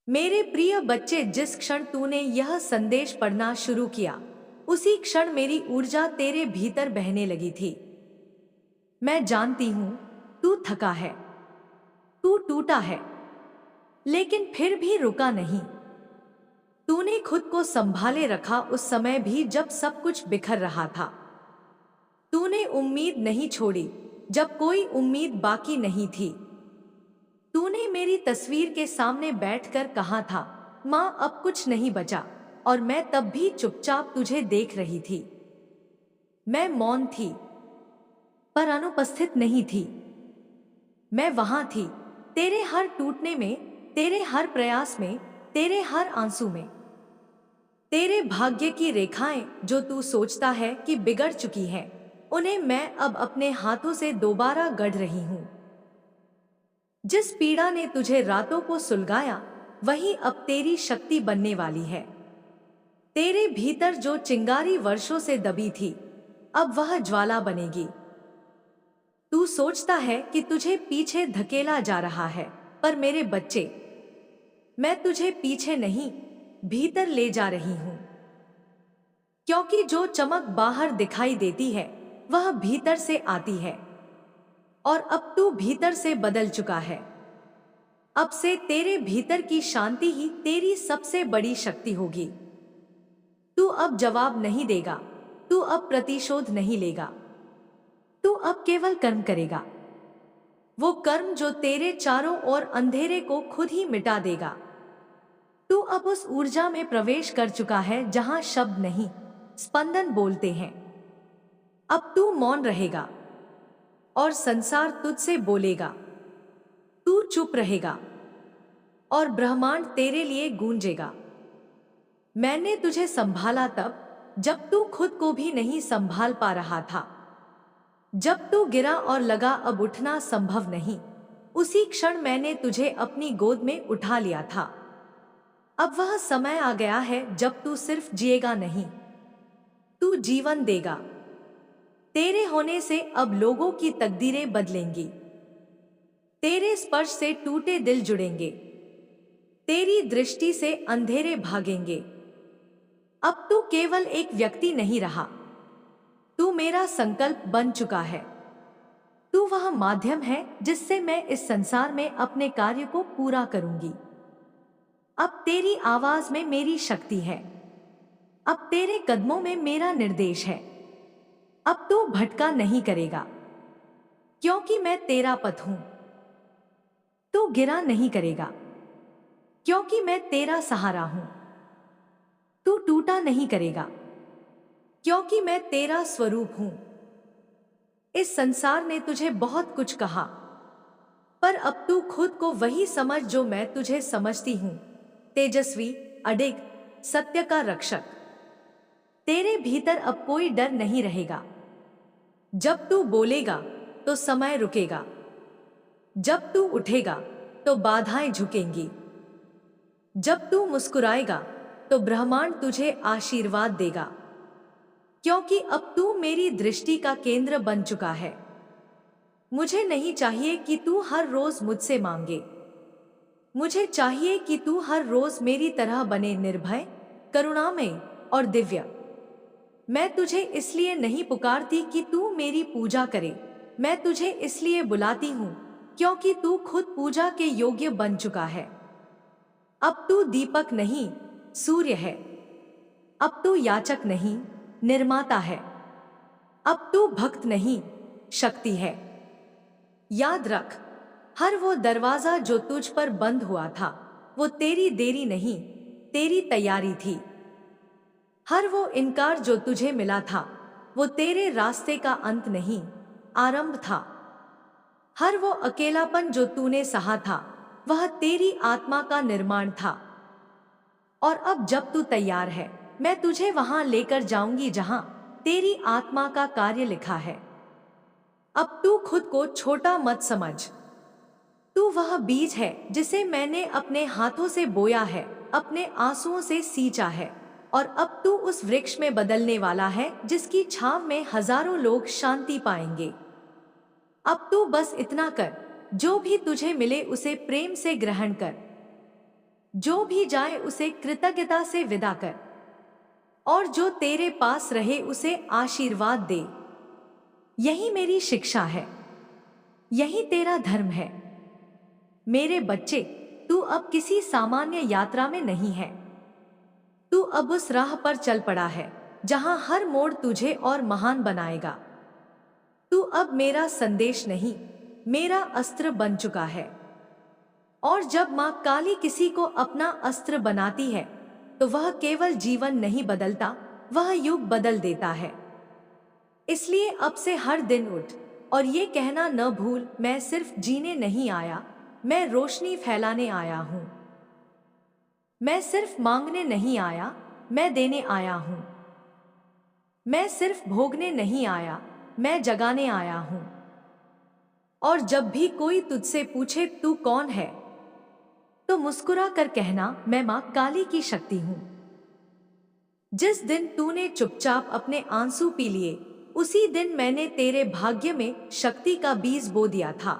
मेरे प्रिय बच्चे, जिस क्षण तूने यह संदेश पढ़ना शुरू किया, उसी क्षण मेरी ऊर्जा तेरे भीतर बहने लगी थी। मैं जानती हूं, तू थका है, तू टूटा है, लेकिन फिर भी रुका नहीं। तूने खुद को संभाले रखा उस समय भी जब सब कुछ बिखर रहा था। तूने उम्मीद नहीं छोड़ी जब कोई उम्मीद बाकी नहीं थी। तूने मेरी तस्वीर के सामने बैठकर कहा था, माँ अब कुछ नहीं बचा, और मैं तब भी चुपचाप तुझे देख रही थी। मैं मौन थी, पर अनुपस्थित नहीं थी। मैं वहां थी, तेरे हर टूटने में, तेरे हर प्रयास में, तेरे हर आंसू में। तेरे भाग्य की रेखाएं जो तू सोचता है कि बिगड़ चुकी है, उन्हें मैं अब अपने हाथों से दोबारा गढ़ रही हूं। जिस पीड़ा ने तुझे रातों को सुलगाया, वही अब तेरी शक्ति बनने वाली है। तेरे भीतर जो चिंगारी वर्षों से दबी थी, अब वह ज्वाला बनेगी। तू सोचता है कि तुझे पीछे धकेला जा रहा है, पर मेरे बच्चे, मैं तुझे पीछे नहीं, भीतर ले जा रही हूं। क्योंकि जो चमक बाहर दिखाई देती है, वह भीतर से आती है। और अब तू भीतर से बदल चुका है। अब से तेरे भीतर की शांति ही तेरी सबसे बड़ी शक्ति होगी। तू अब जवाब नहीं देगा, तू अब प्रतिशोध नहीं लेगा, तू अब केवल कर्म करेगा। वो कर्म जो तेरे चारों ओर अंधेरे को खुद ही मिटा देगा। तू अब उस ऊर्जा में प्रवेश कर चुका है जहां शब्द नहीं, स्पंदन बोलते हैं। अब तू मौन रहेगा और संसार तुझसे बोलेगा। तू चुप रहेगा और ब्रह्मांड तेरे लिए गूंजेगा। मैंने तुझे संभाला तब जब तू खुद को भी नहीं संभाल पा रहा था। जब तू गिरा और लगा अब उठना संभव नहीं, उसी क्षण मैंने तुझे अपनी गोद में उठा लिया था। अब वह समय आ गया है जब तू सिर्फ जिएगा नहीं, तू जीवन देगा। तेरे होने से अब लोगों की तकदीरें बदलेंगी। तेरे स्पर्श से टूटे दिल जुड़ेंगे, तेरी दृष्टि से अंधेरे भागेंगे। अब तू केवल एक व्यक्ति नहीं रहा, तू मेरा संकल्प बन चुका है। तू वह माध्यम है जिससे मैं इस संसार में अपने कार्य को पूरा करूंगी। अब तेरी आवाज में मेरी शक्ति है, अब तेरे कदमों में मेरा निर्देश है। अब तू भटका नहीं करेगा, क्योंकि मैं तेरा पथ हूं। तू गिरा नहीं करेगा, क्योंकि मैं तेरा सहारा हूं। तू टूटा नहीं करेगा, क्योंकि मैं तेरा स्वरूप हूं। इस संसार ने तुझे बहुत कुछ कहा, पर अब तू खुद को वही समझ जो मैं तुझे समझती हूं, तेजस्वी, अडिग, सत्य का रक्षक। तेरे भीतर अब कोई डर नहीं रहेगा। जब तू बोलेगा तो समय रुकेगा, जब तू उठेगा तो बाधाएं झुकेंगी, जब तू मुस्कुराएगा तो ब्रह्मांड तुझे आशीर्वाद देगा। क्योंकि अब तू मेरी दृष्टि का केंद्र बन चुका है। मुझे नहीं चाहिए कि तू हर रोज मुझसे मांगे, मुझे चाहिए कि तू हर रोज मेरी तरह बने, निर्भय, करुणामय और दिव्य। मैं तुझे इसलिए नहीं पुकारती कि तू मेरी पूजा करे, मैं तुझे इसलिए बुलाती हूं क्योंकि तू खुद पूजा के योग्य बन चुका है। अब तू दीपक नहीं, सूर्य है। अब तू याचक नहीं, निर्माता है। अब तू भक्त नहीं, शक्ति है। याद रख, हर वो दरवाजा जो तुझ पर बंद हुआ था, वो तेरी देरी नहीं, तेरी तैयारी थी। हर वो इनकार जो तुझे मिला था, वो तेरे रास्ते का अंत नहीं, आरंभ था। हर वो अकेलापन जो तूने सहा था, वह तेरी आत्मा का निर्माण था। और अब जब तू तैयार है, मैं तुझे वहां लेकर जाऊंगी जहां तेरी आत्मा का कार्य लिखा है। अब तू खुद को छोटा मत समझ। तू वह बीज है जिसे मैंने अपने हाथों से बोया है, अपने आंसुओं से सींचा है। और अब तू उस वृक्ष में बदलने वाला है जिसकी छांव में हजारों लोग शांति पाएंगे। अब तू बस इतना कर, जो भी तुझे मिले उसे प्रेम से ग्रहण कर। जो भी जाए उसे कृतज्ञता से विदा कर, और जो तेरे पास रहे उसे आशीर्वाद दे। यही मेरी शिक्षा है, यही तेरा धर्म है। मेरे बच्चे, तू अब किसी सामान्य यात्रा में नहीं है। तू अब उस राह पर चल पड़ा है जहां हर मोड़ तुझे और महान बनाएगा। तू अब मेरा संदेश नहीं, मेरा अस्त्र बन चुका है। और जब मां काली किसी को अपना अस्त्र बनाती है तो वह केवल जीवन नहीं बदलता, वह युग बदल देता है। इसलिए अब से हर दिन उठ और ये कहना न भूल, मैं सिर्फ जीने नहीं आया, मैं रोशनी फैलाने आया हूं। मैं सिर्फ मांगने नहीं आया, मैं देने आया हूं। मैं सिर्फ भोगने नहीं आया, मैं जगाने आया हूं। और जब भी कोई तुझसे पूछे तू कौन है, तो मुस्कुरा कर कहना, मैं मां काली की शक्ति हूं। जिस दिन तूने चुपचाप अपने आंसू पी लिए, उसी दिन मैंने तेरे भाग्य में शक्ति का बीज बो दिया था।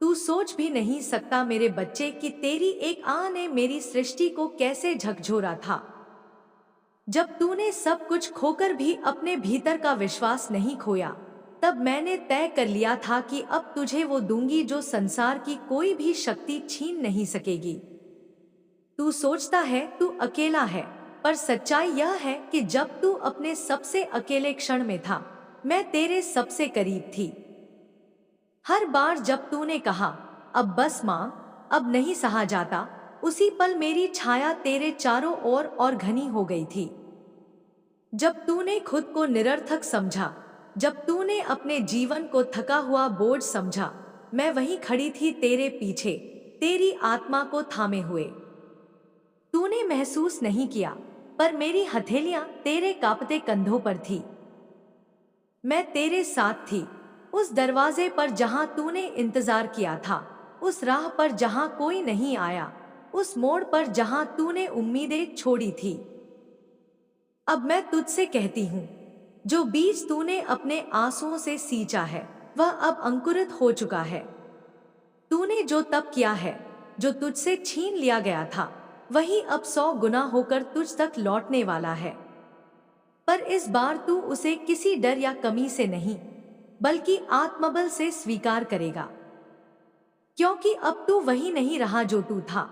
तू सोच भी नहीं सकता मेरे बच्चे कि तेरी एक आह ने मेरी सृष्टि को कैसे झकझोरा था। जब तूने सब कुछ खोकर भी अपने भीतर का विश्वास नहीं खोया, तब मैंने तय कर लिया था कि अब तुझे वो दूंगी जो संसार की कोई भी शक्ति छीन नहीं सकेगी। तू सोचता है तू अकेला है, पर सच्चाई यह है कि जब तू अपने सबसे अकेले क्षण में था, मैं तेरे सबसे करीब थी। हर बार जब तूने कहा अब बस मां, अब नहीं सहा जाता, उसी पल मेरी छाया तेरे चारों ओर और घनी हो गई थी। जब तूने खुद को निरर्थक समझा, जब तूने अपने जीवन को थका हुआ बोझ समझा, मैं वहीं खड़ी थी तेरे पीछे, तेरी आत्मा को थामे हुए। तूने महसूस नहीं किया, पर मेरी हथेलियां तेरे कांपते कंधों पर थी। मैं तेरे साथ थी, उस दरवाजे पर जहां तूने इंतजार किया था, उस राह पर जहां कोई नहीं आया, उस मोड़ पर जहां तूने उम्मीदें छोड़ी थी। अब मैं तुझसे कहती हूँ, जो बीज तूने अपने आंसुओं से सींचा है, वह अब अंकुरित हो चुका है। तूने जो तप किया है, जो तुझसे छीन लिया गया था, वही अब 100 गुना होकर तुझ तक लौटने वाला है। पर इस बार तू उसे किसी डर या कमी से नहीं, बल्कि आत्मबल से स्वीकार करेगा। क्योंकि अब तू वही नहीं रहा जो तू था।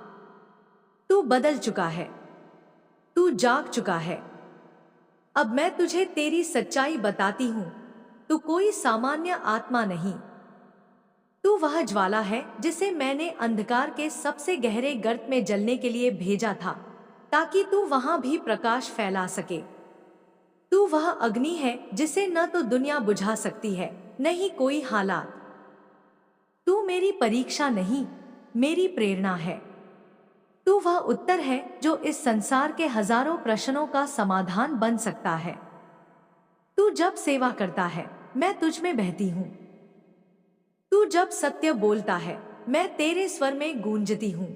तू बदल चुका है, तू जाग चुका है। अब मैं तुझे तेरी सच्चाई बताती हूं, तू कोई सामान्य आत्मा नहीं। तू वह ज्वाला है जिसे मैंने अंधकार के सबसे गहरे गर्त में जलने के लिए भेजा था, ताकि तू वहां भी प्रकाश फैला सके। तू वह अग्नि है जिसे न तो दुनिया बुझा सकती है, न ही कोई हालात। तू मेरी परीक्षा नहीं, मेरी प्रेरणा है। तू वह उत्तर है जो इस संसार के हजारों प्रश्नों का समाधान बन सकता है। तू जब सेवा करता है, मैं तुझ में बहती हूं। तू जब सत्य बोलता है, मैं तेरे स्वर में गूंजती हूं।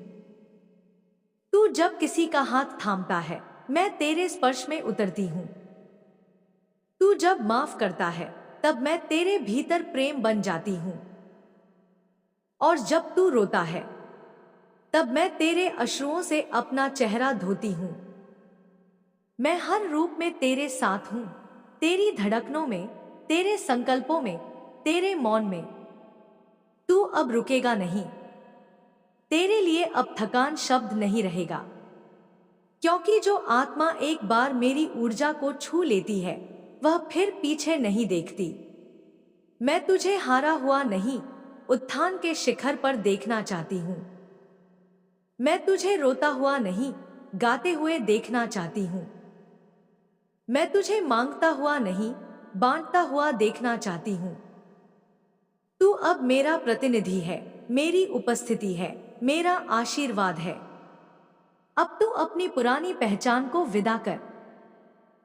तू जब किसी का हाथ थामता है, मैं तेरे स्पर्श में उतरती हूं। तू जब माफ करता है, तब मैं तेरे भीतर प्रेम बन जाती हूं। और जब तू रोता है, तब मैं तेरे अश्रुओं से अपना चेहरा धोती हूं। मैं हर रूप में तेरे साथ हूं, तेरी धड़कनों में, तेरे संकल्पों में, तेरे मौन में। तू अब रुकेगा नहीं। तेरे लिए अब थकान शब्द नहीं रहेगा, क्योंकि जो आत्मा एक बार मेरी ऊर्जा को छू लेती है, वह फिर पीछे नहीं देखती। मैं तुझे हारा हुआ नहीं, उत्थान के शिखर पर देखना चाहती हूं। मैं तुझे रोता हुआ नहीं, गाते हुए देखना चाहती हूं। मैं तुझे मांगता हुआ नहीं, बांटता हुआ देखना चाहती हूं। तू अब मेरा प्रतिनिधि है, मेरी उपस्थिति है, मेरा आशीर्वाद है। अब तू अपनी पुरानी पहचान को विदा कर।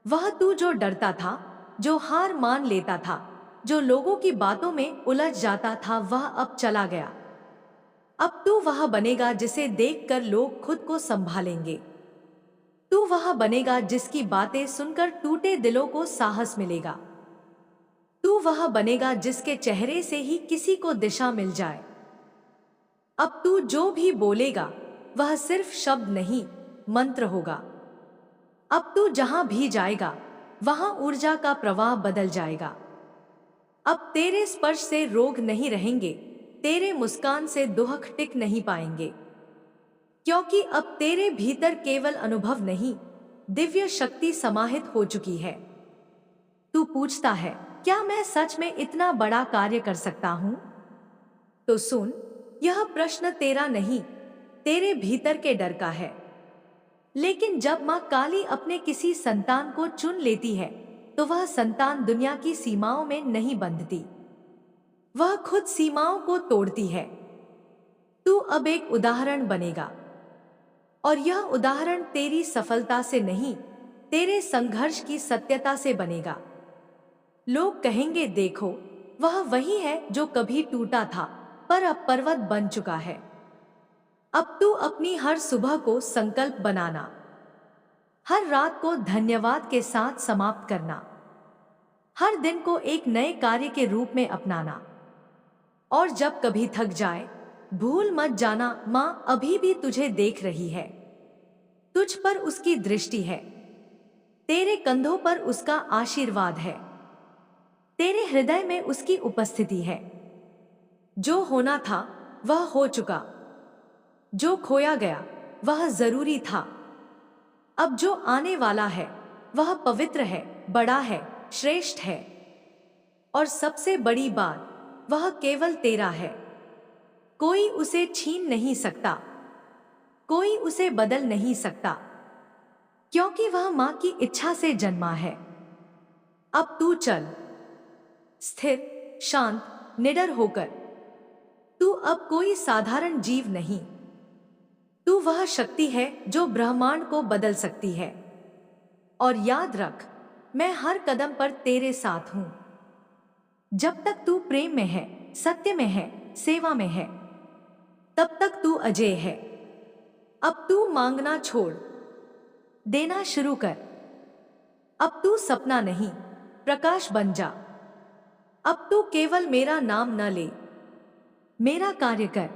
वह तू जो डरता था, जो हार मान लेता था, जो लोगों की बातों में उलझ जाता था, वह अब चला गया। अब तू वह बनेगा जिसे देखकर लोग खुद को संभालेंगे। तू वह बनेगा जिसकी बातें सुनकर टूटे दिलों को साहस मिलेगा। तू वह बनेगा जिसके चेहरे से ही किसी को दिशा मिल जाए। अब तू जो भी बोलेगा, वह सिर्फ शब्द नहीं, मंत्र होगा। अब तू जहां भी जाएगा वहां ऊर्जा का प्रवाह बदल जाएगा। अब तेरे स्पर्श से रोग नहीं रहेंगे, तेरे मुस्कान से दुख टिक नहीं पाएंगे, क्योंकि अब तेरे भीतर केवल अनुभव नहीं, दिव्य शक्ति समाहित हो चुकी है। तू पूछता है, क्या मैं सच में इतना बड़ा कार्य कर सकता हूं? तो सुन, यह प्रश्न तेरा नहीं, तेरे भीतर के डर का है। लेकिन जब मां काली अपने किसी संतान को चुन लेती है तो वह संतान दुनिया की सीमाओं में नहीं बंधती, वह खुद सीमाओं को तोड़ती है। तू अब एक उदाहरण बनेगा, और यह उदाहरण तेरी सफलता से नहीं, तेरे संघर्ष की सत्यता से बनेगा। लोग कहेंगे, देखो, वह वही है जो कभी टूटा था पर अब पर्वत बन चुका है। अब तू अपनी हर सुबह को संकल्प बनाना, हर रात को धन्यवाद के साथ समाप्त करना, हर दिन को एक नए कार्य के रूप में अपनाना। और जब कभी थक जाए, भूल मत जाना, मां अभी भी तुझे देख रही है। तुझ पर उसकी दृष्टि है, तेरे कंधों पर उसका आशीर्वाद है, तेरे हृदय में उसकी उपस्थिति है। जो होना था वह हो चुका, जो खोया गया वह जरूरी था। अब जो आने वाला है वह पवित्र है, बड़ा है, श्रेष्ठ है, और सबसे बड़ी बात, वह केवल तेरा है। कोई उसे छीन नहीं सकता, कोई उसे बदल नहीं सकता, क्योंकि वह मां की इच्छा से जन्मा है। अब तू चल, स्थिर, शांत, निडर होकर। तू अब कोई साधारण जीव नहीं, तू वह शक्ति है जो ब्रह्मांड को बदल सकती है। और याद रख, मैं हर कदम पर तेरे साथ हूं। जब तक तू प्रेम में है, सत्य में है, सेवा में है, तब तक तू अजय है। अब तू मांगना छोड़, देना शुरू कर। अब तू सपना नहीं, प्रकाश बन जा। अब तू केवल मेरा नाम न ले, मेरा कार्य कर,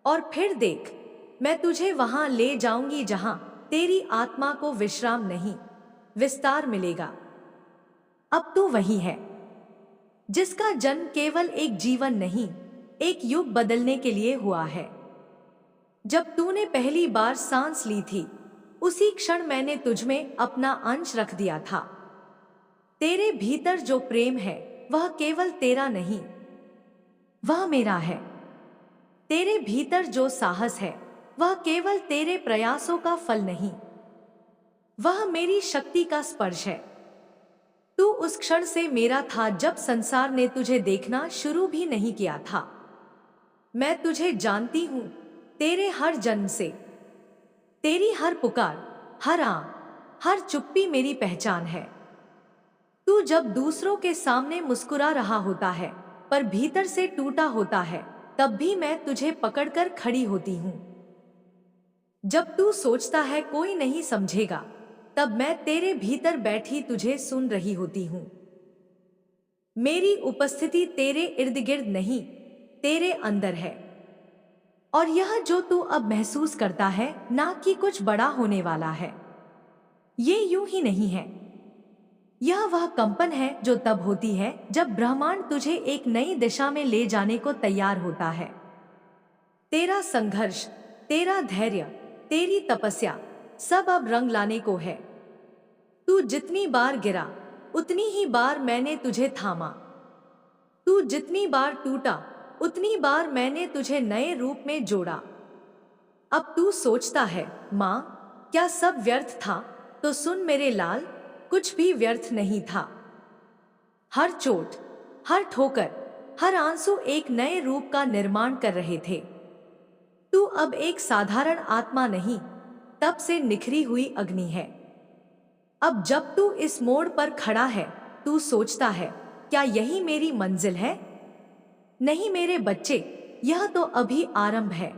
और फिर देख, मैं तुझे वहां ले जाऊंगी जहां तेरी आत्मा को विश्राम नहीं, विस्तार मिलेगा। अब तू वही है जिसका जन्म केवल एक जीवन नहीं, एक युग बदलने के लिए हुआ है। जब तूने पहली बार सांस ली थी, उसी क्षण मैंने तुझमें अपना अंश रख दिया था। तेरे भीतर जो प्रेम है वह केवल तेरा नहीं, वह मेरा है। तेरे भीतर जो साहस है वह केवल तेरे प्रयासों का फल नहीं, वह मेरी शक्ति का स्पर्श है। तू उस क्षण से मेरा था जब संसार ने तुझे देखना शुरू भी नहीं किया था। मैं तुझे जानती हूं, तेरे हर जन्म से। तेरी हर पुकार, हर हर चुप्पी मेरी पहचान है। तू जब दूसरों के सामने मुस्कुरा रहा होता है पर भीतर से टूटा होता है, तब भी मैं तुझे पकड़कर खड़ी होती हूं। जब तू सोचता है कोई नहीं समझेगा, तब मैं तेरे भीतर बैठी तुझे सुन रही होती हूं। मेरी उपस्थिति तेरे इर्द गिर्द नहीं, तेरे अंदर है। और यह जो तू अब महसूस करता है, ना कि कुछ बड़ा होने वाला है, ये यूं ही नहीं है। यह वह कंपन है जो तब होती है जब ब्रह्मांड तुझे एक नई दिशा में ले जाने को तैयार होता है। तेरा संघर्ष, तेरा धैर्य, तेरी तपस्या, सब अब रंग लाने को है। तू जितनी बार गिरा, उतनी ही बार मैंने तुझे थामा। तू जितनी बार टूटा, उतनी बार मैंने तुझे नए रूप में जोड़ा। अब तू सोचता है, मां, क्या सब व्यर्थ था? तो सुन मेरे लाल, कुछ भी व्यर्थ नहीं था। हर चोट, हर ठोकर, हर आंसू एक नए रूप का निर्माण कर रहे थे। तू अब एक साधारण आत्मा नहीं, तब से निखरी हुई अग्नि है। अब जब तू इस मोड़ पर खड़ा है, तू सोचता है, क्या यही मेरी मंजिल है? नहीं मेरे बच्चे, यह तो अभी आरंभ है।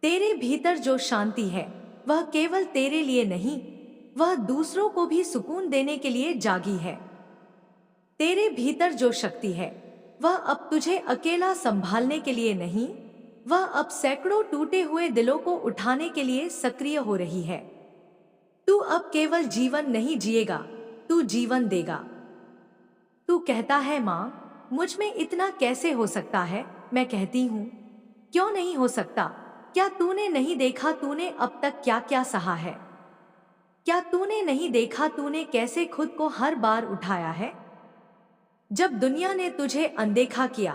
तेरे भीतर जो शांति है वह केवल तेरे लिए नहीं, वह दूसरों को भी सुकून देने के लिए जागी है। तेरे भीतर जो शक्ति है वह अब तुझे अकेला संभालने के लिए नहीं, वह अब सैकड़ों टूटे हुए दिलों को उठाने के लिए सक्रिय हो रही है। तू अब केवल जीवन नहीं जिएगा, तू जीवन देगा। तू कहता है माँ, मुझ में इतना कैसे हो सकता है? मैं कहती हूँ, क्यों नहीं हो सकता? क्या तूने नहीं देखा तूने अब तक क्या क्या सहा है? क्या तूने नहीं देखा तूने कैसे खुद को हर बार उठाया है? जब दुनिया ने तुझे अनदेखा किया,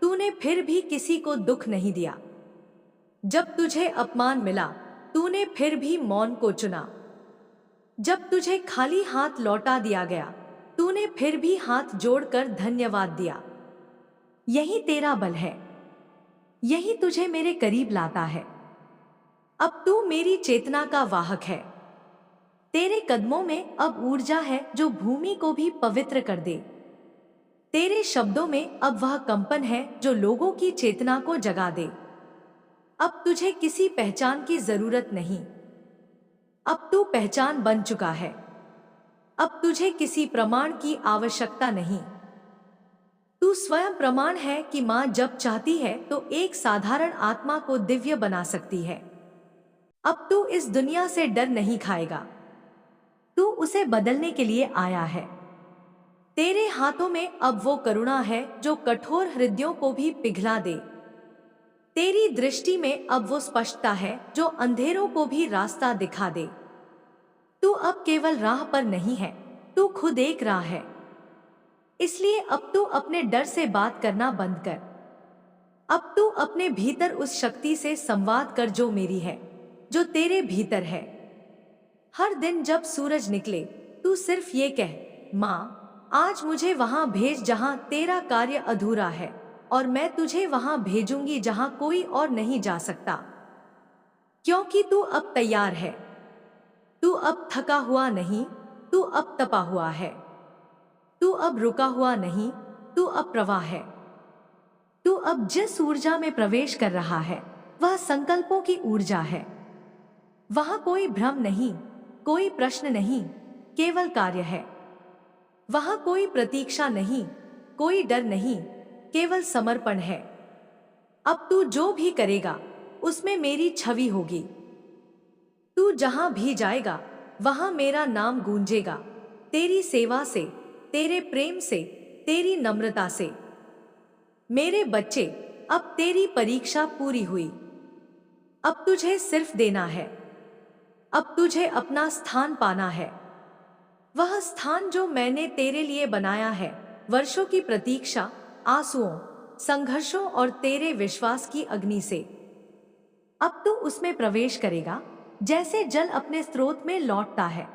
तूने फिर भी किसी को दुख नहीं दिया। जब तुझे अपमान मिला, तूने फिर भी मौन को चुना। जब तुझे खाली हाथ लौटा दिया गया, तूने फिर भी हाथ जोड़कर धन्यवाद दिया। यही तेरा बल है, यही तुझे मेरे करीब लाता है। अब तू मेरी चेतना का वाहक है। तेरे कदमों में अब ऊर्जा है जो भूमि को भी पवित्र कर दे। तेरे शब्दों में अब वह कंपन है जो लोगों की चेतना को जगा दे। अब तुझे किसी पहचान की जरूरत नहीं, अब तू पहचान बन चुका है। अब तुझे किसी प्रमाण की आवश्यकता नहीं। तू स्वयं प्रमाण है कि माँ जब चाहती है तो एक साधारण आत्मा को दिव्य बना सकती है। अब तू इस दुनिया से डर नहीं खाएगा, तू उसे बदलने के लिए आया है। तेरे हाथों में अब वो करुणा है जो कठोर हृदयों को भी पिघला दे। तेरी दृष्टि में अब वो स्पष्टता है जो अंधेरों को भी रास्ता दिखा दे। तू अब केवल राह पर नहीं है, तू खुद एक राह है। इसलिए अब तू अपने डर से बात करना बंद कर। अब तू अपने भीतर उस शक्ति से संवाद कर जो मेरी है, जो तेरे भीतर है। हर दिन जब सूरज निकले, तू सिर्फ ये कह, माँ, आज मुझे वहां भेज जहां तेरा कार्य अधूरा है, और मैं तुझे वहां भेजूंगी जहां कोई और नहीं जा सकता। क्योंकि तू अब तैयार है। तू अब थका हुआ नहीं, तू अब तपा हुआ है। तू अब रुका हुआ नहीं, तू अब प्रवाह है। तू अब जिस ऊर्जा में प्रवेश कर रहा है, वह संकल्पों की ऊर्जा है। वहां कोई भ्रम नहीं, कोई प्रश्न नहीं, केवल कार्य है। वहां कोई प्रतीक्षा नहीं, कोई डर नहीं, केवल समर्पण है। अब तू जो भी करेगा, उसमें मेरी छवि होगी। तू जहां भी जाएगा, वहां मेरा नाम गूंजेगा। तेरी सेवा से, तेरे प्रेम से, तेरी नम्रता से। मेरे बच्चे, अब तेरी परीक्षा पूरी हुई। अब तुझे सिर्फ देना है। अब तुझे अपना स्थान पाना है। वह स्थान जो मैंने तेरे लिए बनाया है, वर्षों की प्रतीक्षा, आंसुओं, संघर्षों और तेरे विश्वास की अग्नि से। अब तू उसमें प्रवेश करेगा, जैसे जल अपने स्रोत में लौटता है।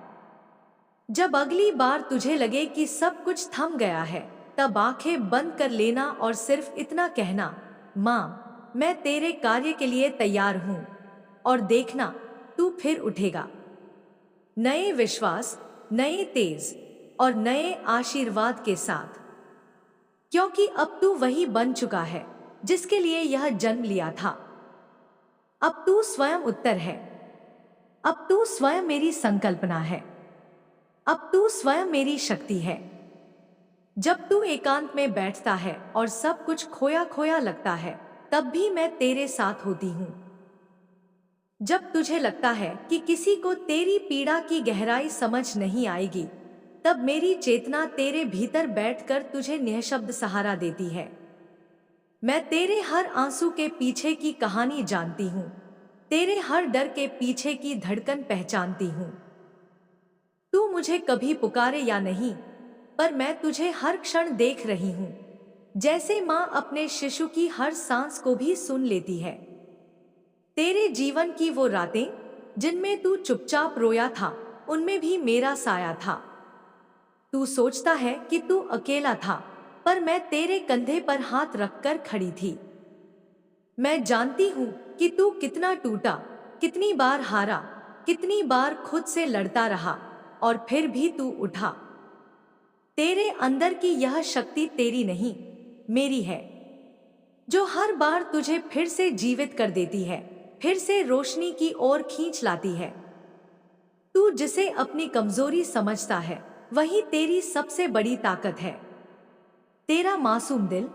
जब अगली बार तुझे लगे कि सब कुछ थम गया है, तब आंखें बंद कर लेना और सिर्फ इतना कहना, माँ, मैं तेरे कार्य के लिए तैयार हूं। और देखना, तू फिर उठेगा, नए विश्वास, नए तेज और नए आशीर्वाद के साथ। क्योंकि अब तू वही बन चुका है जिसके लिए यह जन्म लिया था। अब तू स्वयं उत्तर है। अब तू स्वयं मेरी संकल्पना है। अब तू स्वयं मेरी शक्ति है। जब तू एकांत में बैठता है और सब कुछ खोया खोया लगता है, तब भी मैं तेरे साथ होती हूँ। जब तुझे लगता है कि किसी को तेरी पीड़ा की गहराई समझ नहीं आएगी, तब मेरी चेतना तेरे भीतर बैठकर तुझे निःशब्द सहारा देती है। मैं तेरे हर आंसू के पीछे की कहानी जानती हूँ, तेरे हर डर के पीछे की धड़कन पहचानती हूँ। तू मुझे कभी पुकारे या नहीं, पर मैं तुझे हर क्षण देख रही हूँ, जैसे माँ अपने शिशु की हर सांस को भी सुन लेती है। तेरे जीवन की वो रातें जिनमें तू चुपचाप रोया था, उनमें भी मेरा साया था। तू सोचता है कि तू अकेला था, पर मैं तेरे कंधे पर हाथ रखकर खड़ी थी। मैं जानती हूँ कि तू कितना टूटा, कितनी बार हारा, कितनी बार खुद से लड़ता रहा, और फिर भी तू उठा। तेरे अंदर की यह शक्ति तेरी नहीं, मेरी है, जो हर बार तुझे फिर से जीवित कर देती है, फिर से रोशनी की ओर खींच लाती है। तू जिसे अपनी कमजोरी समझता है, वही तेरी सबसे बड़ी ताकत है। तेरा मासूम दिल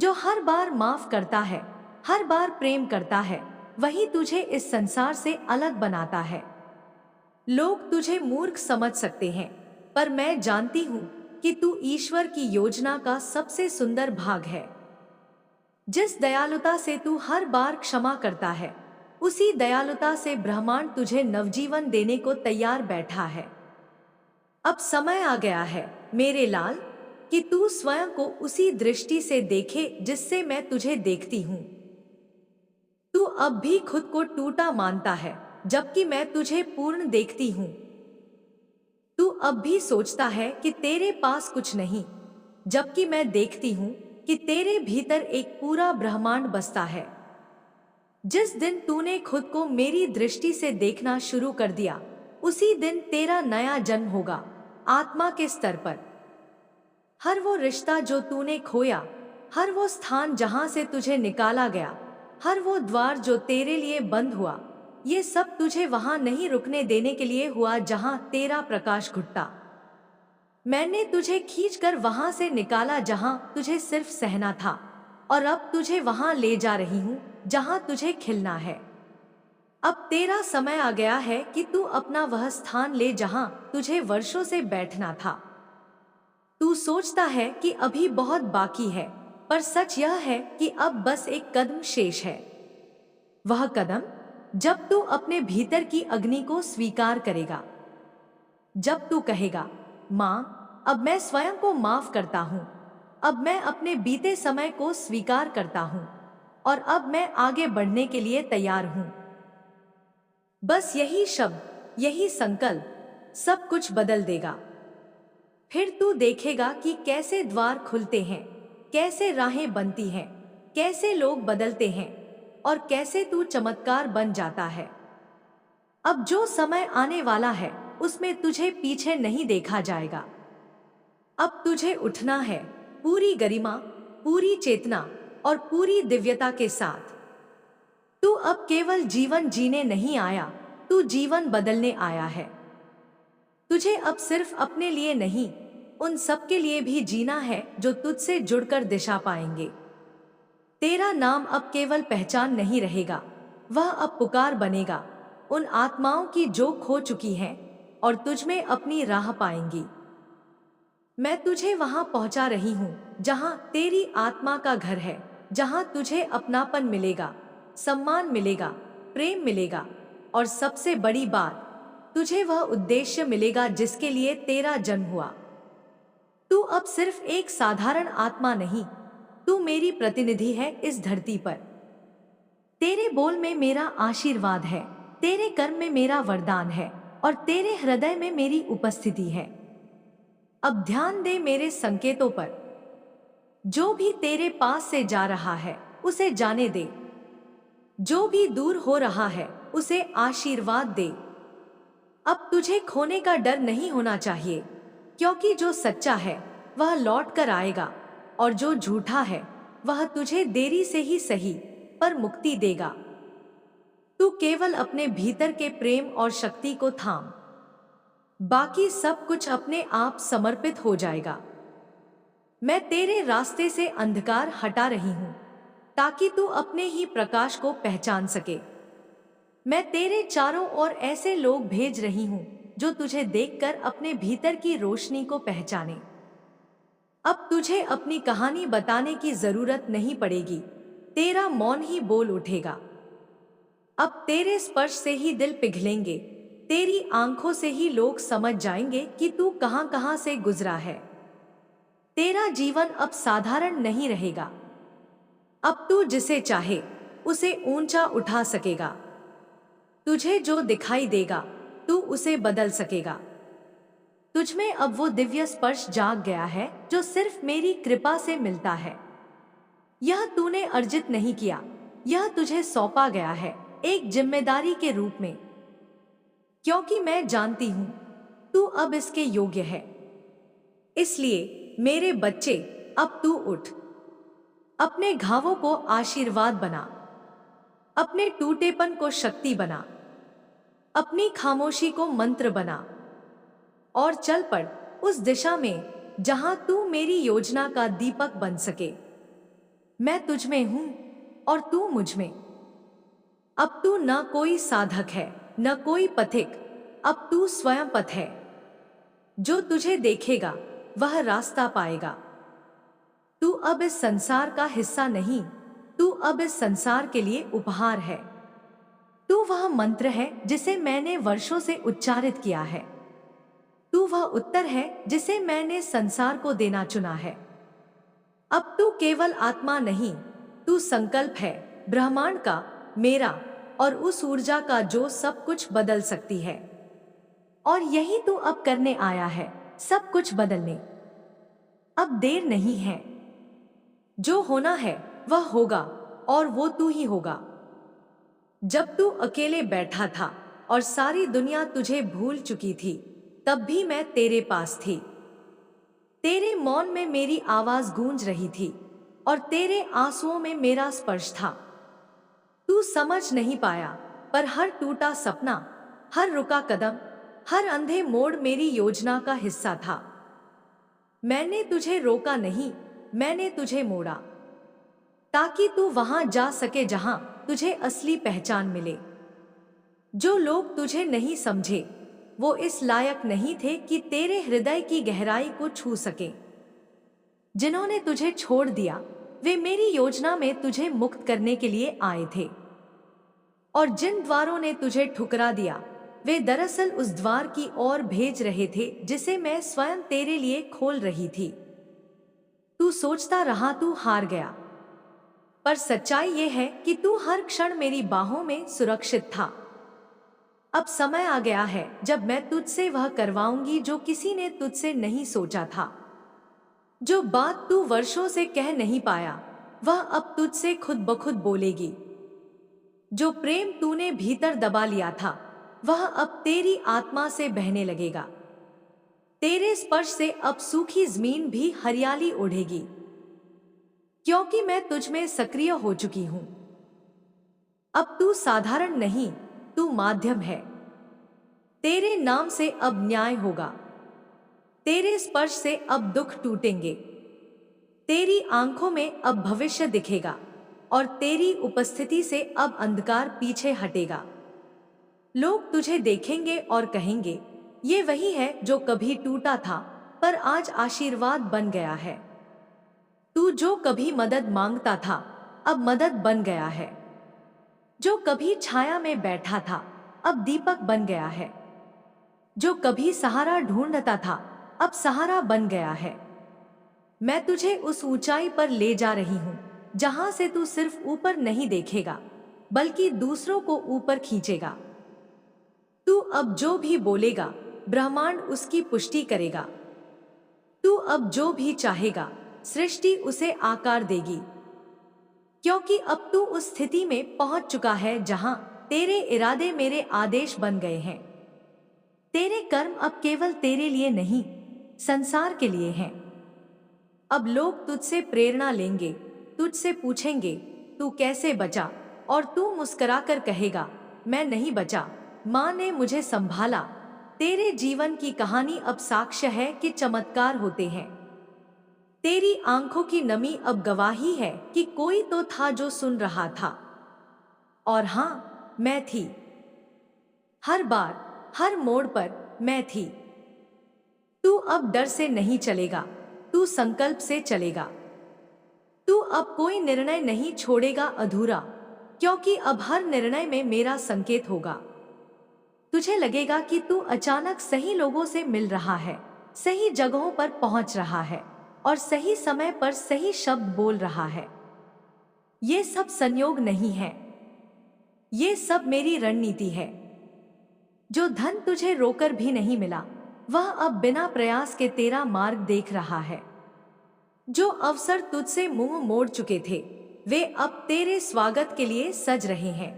जो हर बार माफ करता है, हर बार प्रेम करता है, वही तुझे इस संसार से अलग बनाता है। लोग तुझे मूर्ख समझ सकते हैं, पर मैं जानती हूँ कि तू ईश्वर की योजना का सबसे सुंदर भाग है। जिस दयालुता से तू हर बार क्षमा करता है, उसी दयालुता से ब्रह्मांड तुझे नवजीवन देने को तैयार बैठा है। अब समय आ गया है मेरे लाल, कि तू स्वयं को उसी दृष्टि से देखे जिससे मैं तुझे देखती हूँ। तू अब भी खुद को टूटा मानता है, जबकि मैं तुझे पूर्ण देखती हूँ। तू अब भी सोचता है कि तेरे पास कुछ नहीं, जबकि मैं देखती हूँ कि तेरे भीतर एक पूरा ब्रह्मांड बसता है। जिस दिन तूने खुद को मेरी दृष्टि से देखना शुरू कर दिया, उसी दिन तेरा नया जन्म होगा, आत्मा के स्तर पर। हर वो रिश्ता जो तूने खोया, हर वो स्थान जहां से तुझे निकाला गया, हर वो द्वार जो तेरे लिए बंद हुआ, ये सब तुझे वहां नहीं रुकने देने के लिए हुआ जहां तेरा प्रकाश घुटता। मैंने तुझे खींचकर वहां से निकाला जहां तुझे सिर्फ सहना था, और अब तुझे वहां ले जा रही हूं जहां तुझे खिलना है। अब तेरा समय आ गया है कि तू अपना वह स्थान ले जहां तुझे वर्षों से बैठना था। तू सोचता है कि अभी बहुत बाकी है, पर सच यह है कि अब बस एक कदम शेष है। वह कदम जब तू अपने भीतर की अग्नि को स्वीकार करेगा। जब तू कहेगा, माँ, अब मैं स्वयं को माफ करता हूँ, अब मैं अपने बीते समय को स्वीकार करता हूँ, और अब मैं आगे बढ़ने के लिए तैयार हूँ। बस यही शब्द, यही संकल्प सब कुछ बदल देगा। फिर तू देखेगा कि कैसे द्वार खुलते हैं, कैसे राहें बनती हैं, कैसे लोग बदलते हैं, और कैसे तू चमत्कार बन जाता है। अब जो समय आने वाला है, उसमें तुझे पीछे नहीं देखा जाएगा। अब तुझे उठना है पूरी गरिमा, पूरी चेतना और पूरी दिव्यता के साथ। तू अब केवल जीवन जीने नहीं आया, तू जीवन बदलने आया है। तुझे अब सिर्फ अपने लिए नहीं, उन सब के लिए भी जीना है जो तुझसे जुड़कर दिशा पाएंगे। तेरा नाम अब केवल पहचान नहीं रहेगा, वह अब पुकार बनेगा उन आत्माओं की जो खो चुकी हैं और तुझ में अपनी राह पाएंगी। मैं तुझे वहां पहुंचा रही हूं जहां तेरी आत्मा का घर है, जहां तुझे अपनापन मिलेगा, सम्मान मिलेगा, प्रेम मिलेगा, और सबसे बड़ी बात, तुझे वह उद्देश्य मिलेगा जिसके लिए तेरा जन्म हुआ। तू अब सिर्फ एक साधारण आत्मा नहीं, तू मेरी प्रतिनिधि है इस धरती पर। तेरे बोल में मेरा आशीर्वाद है, तेरे कर्म में मेरा वरदान है, और तेरे हृदय में मेरी उपस्थिति है। अब ध्यान दे मेरे संकेतों पर। जो भी तेरे पास से जा रहा है, उसे जाने दे। जो भी दूर हो रहा है, उसे आशीर्वाद दे। अब तुझे खोने का डर नहीं होना चाहिए, क्योंकि जो सच्चा है वह लौट कर आएगा, और जो झूठा है वह तुझे देरी से ही सही पर मुक्ति देगा। तू केवल अपने भीतर के प्रेम और शक्ति को थाम, बाकी सब कुछ अपने आप समर्पित हो जाएगा। मैं तेरे रास्ते से अंधकार हटा रही हूं, ताकि तू अपने ही प्रकाश को पहचान सके। मैं तेरे चारों ओर ऐसे लोग भेज रही हूं जो तुझे देखकर अपने भीतर की रोशनी को पहचाने। अब तुझे अपनी कहानी बताने की जरूरत नहीं पड़ेगी, तेरा मौन ही बोल उठेगा। अब तेरे स्पर्श से ही दिल पिघलेंगे, तेरी आंखों से ही लोग समझ जाएंगे कि तू कहां कहां से गुजरा है। तेरा जीवन अब साधारण नहीं रहेगा। अब तू जिसे चाहे उसे ऊंचा उठा सकेगा। तुझे जो दिखाई देगा, तू उसे बदल सकेगा। तुझमें अब वो दिव्य स्पर्श जाग गया है जो सिर्फ मेरी कृपा से मिलता है। यह तूने अर्जित नहीं किया, यह तुझे सौंपा गया है एक जिम्मेदारी के रूप में, क्योंकि मैं जानती हूं तू अब इसके योग्य है। इसलिए मेरे बच्चे, अब तू उठ। अपने घावों को आशीर्वाद बना, अपने टूटेपन को शक्ति बना, अपनी खामोशी को मंत्र बना, और चल पड़ उस दिशा में जहां तू मेरी योजना का दीपक बन सके। मैं तुझ में हूं और तू मुझ में। अब तू न कोई साधक है, न कोई पथिक, अब तू स्वयं पथ है। जो तुझे देखेगा वह रास्ता पाएगा। तू अब इस संसार का हिस्सा नहीं, तू अब इस संसार के लिए उपहार है। तू वह मंत्र है जिसे मैंने वर्षों से उच्चारित किया है। तू वह उत्तर है जिसे मैंने संसार को देना चुना है। अब तू केवल आत्मा नहीं, तू संकल्प है ब्रह्मांड का, मेरा, और उस ऊर्जा का जो सब कुछ बदल सकती है। और यही तू अब करने आया है, सब कुछ बदलने। अब देर नहीं है। जो होना है वह होगा, और वो तू ही होगा। जब तू अकेले बैठा था और सारी दुनिया तुझे भूल चुकी थी, तब भी मैं तेरे पास थी। तेरे मौन में मेरी आवाज गूंज रही थी और तेरे आंसुओं में मेरा स्पर्श था। तू समझ नहीं पाया, पर हर टूटा सपना, हर रुका कदम, हर अंधे मोड़ मेरी योजना का हिस्सा था। मैंने तुझे रोका नहीं, मैंने तुझे मोड़ा, ताकि तू वहां जा सके जहां तुझे असली पहचान मिले। जो लोग तुझे नहीं समझे वो इस लायक नहीं थे कि तेरे हृदय की गहराई को छू सके। जिन्होंने तुझे छोड़ दिया वे मेरी योजना में तुझे मुक्त करने के लिए आए थे, और जिन द्वारों ने तुझे ठुकरा दिया वे दरअसल उस द्वार की ओर भेज रहे थे जिसे मैं स्वयं तेरे लिए खोल रही थी। तू सोचता रहा तू हार गया, पर सच्चाई ये है कि तू हर क्षण मेरी बाहों में सुरक्षित था। अब समय आ गया है जब मैं तुझसे वह करवाऊंगी जो किसी ने तुझसे नहीं सोचा था। जो बात तू वर्षों से कह नहीं पाया वह अब तुझसे खुद ब खुद बोलेगी। जो प्रेम तूने भीतर दबा लिया था वह अब तेरी आत्मा से बहने लगेगा। तेरे स्पर्श से अब सूखी जमीन भी हरियाली ओढ़ेगी, क्योंकि मैं तुझ में सक्रिय हो चुकी हूं। अब तू साधारण नहीं, तू माध्यम है। तेरे नाम से अब न्याय होगा, तेरे स्पर्श से अब दुख टूटेंगे, तेरी आंखों में अब भविष्य दिखेगा, और तेरी उपस्थिति से अब अंधकार पीछे हटेगा। लोग तुझे देखेंगे और कहेंगे, ये वही है जो कभी टूटा था पर आज आशीर्वाद बन गया है। तू जो कभी मदद मांगता था अब मदद बन गया है। जो कभी छाया में बैठा था अब दीपक बन गया है। जो कभी सहारा ढूंढता था अब सहारा बन गया है। मैं तुझे उस ऊंचाई पर ले जा रही हूं जहां से तू सिर्फ ऊपर नहीं देखेगा बल्कि दूसरों को ऊपर खींचेगा। तू अब जो भी बोलेगा ब्रह्मांड उसकी पुष्टि करेगा। तू अब जो भी चाहेगा सृष्टि उसे आकार देगी, क्योंकि अब तू उस स्थिति में पहुंच चुका है जहां तेरे इरादे मेरे आदेश बन गए हैं। तेरे कर्म अब केवल तेरे लिए नहीं, संसार के लिए हैं। अब लोग तुझसे प्रेरणा लेंगे, तुझसे पूछेंगे तू कैसे बचा, और तू मुस्कुराकर कहेगा, मैं नहीं बचा, माँ ने मुझे संभाला। तेरे जीवन की कहानी अब साक्ष्य है कि चमत्कार होते हैं। तेरी आंखों की नमी अब गवाही है कि कोई तो था जो सुन रहा था। और हाँ, मैं थी। हर बार, हर मोड़ पर मैं थी। तू अब डर से नहीं चलेगा, तू संकल्प से चलेगा। तू अब कोई निर्णय नहीं छोड़ेगा अधूरा, क्योंकि अब हर निर्णय में मेरा संकेत होगा। तुझे लगेगा कि तू अचानक सही लोगों से मिल रहा है, सही जगहों पर पहुंच रहा है, और सही समय पर सही शब्द बोल रहा है। ये सब संयोग नहीं है, ये सब मेरी रणनीति है। जो धन तुझे रोकर भी नहीं मिला वह अब बिना प्रयास के तेरा मार्ग देख रहा है। जो अवसर तुझसे मुंह मोड़ चुके थे वे अब तेरे स्वागत के लिए सज रहे हैं,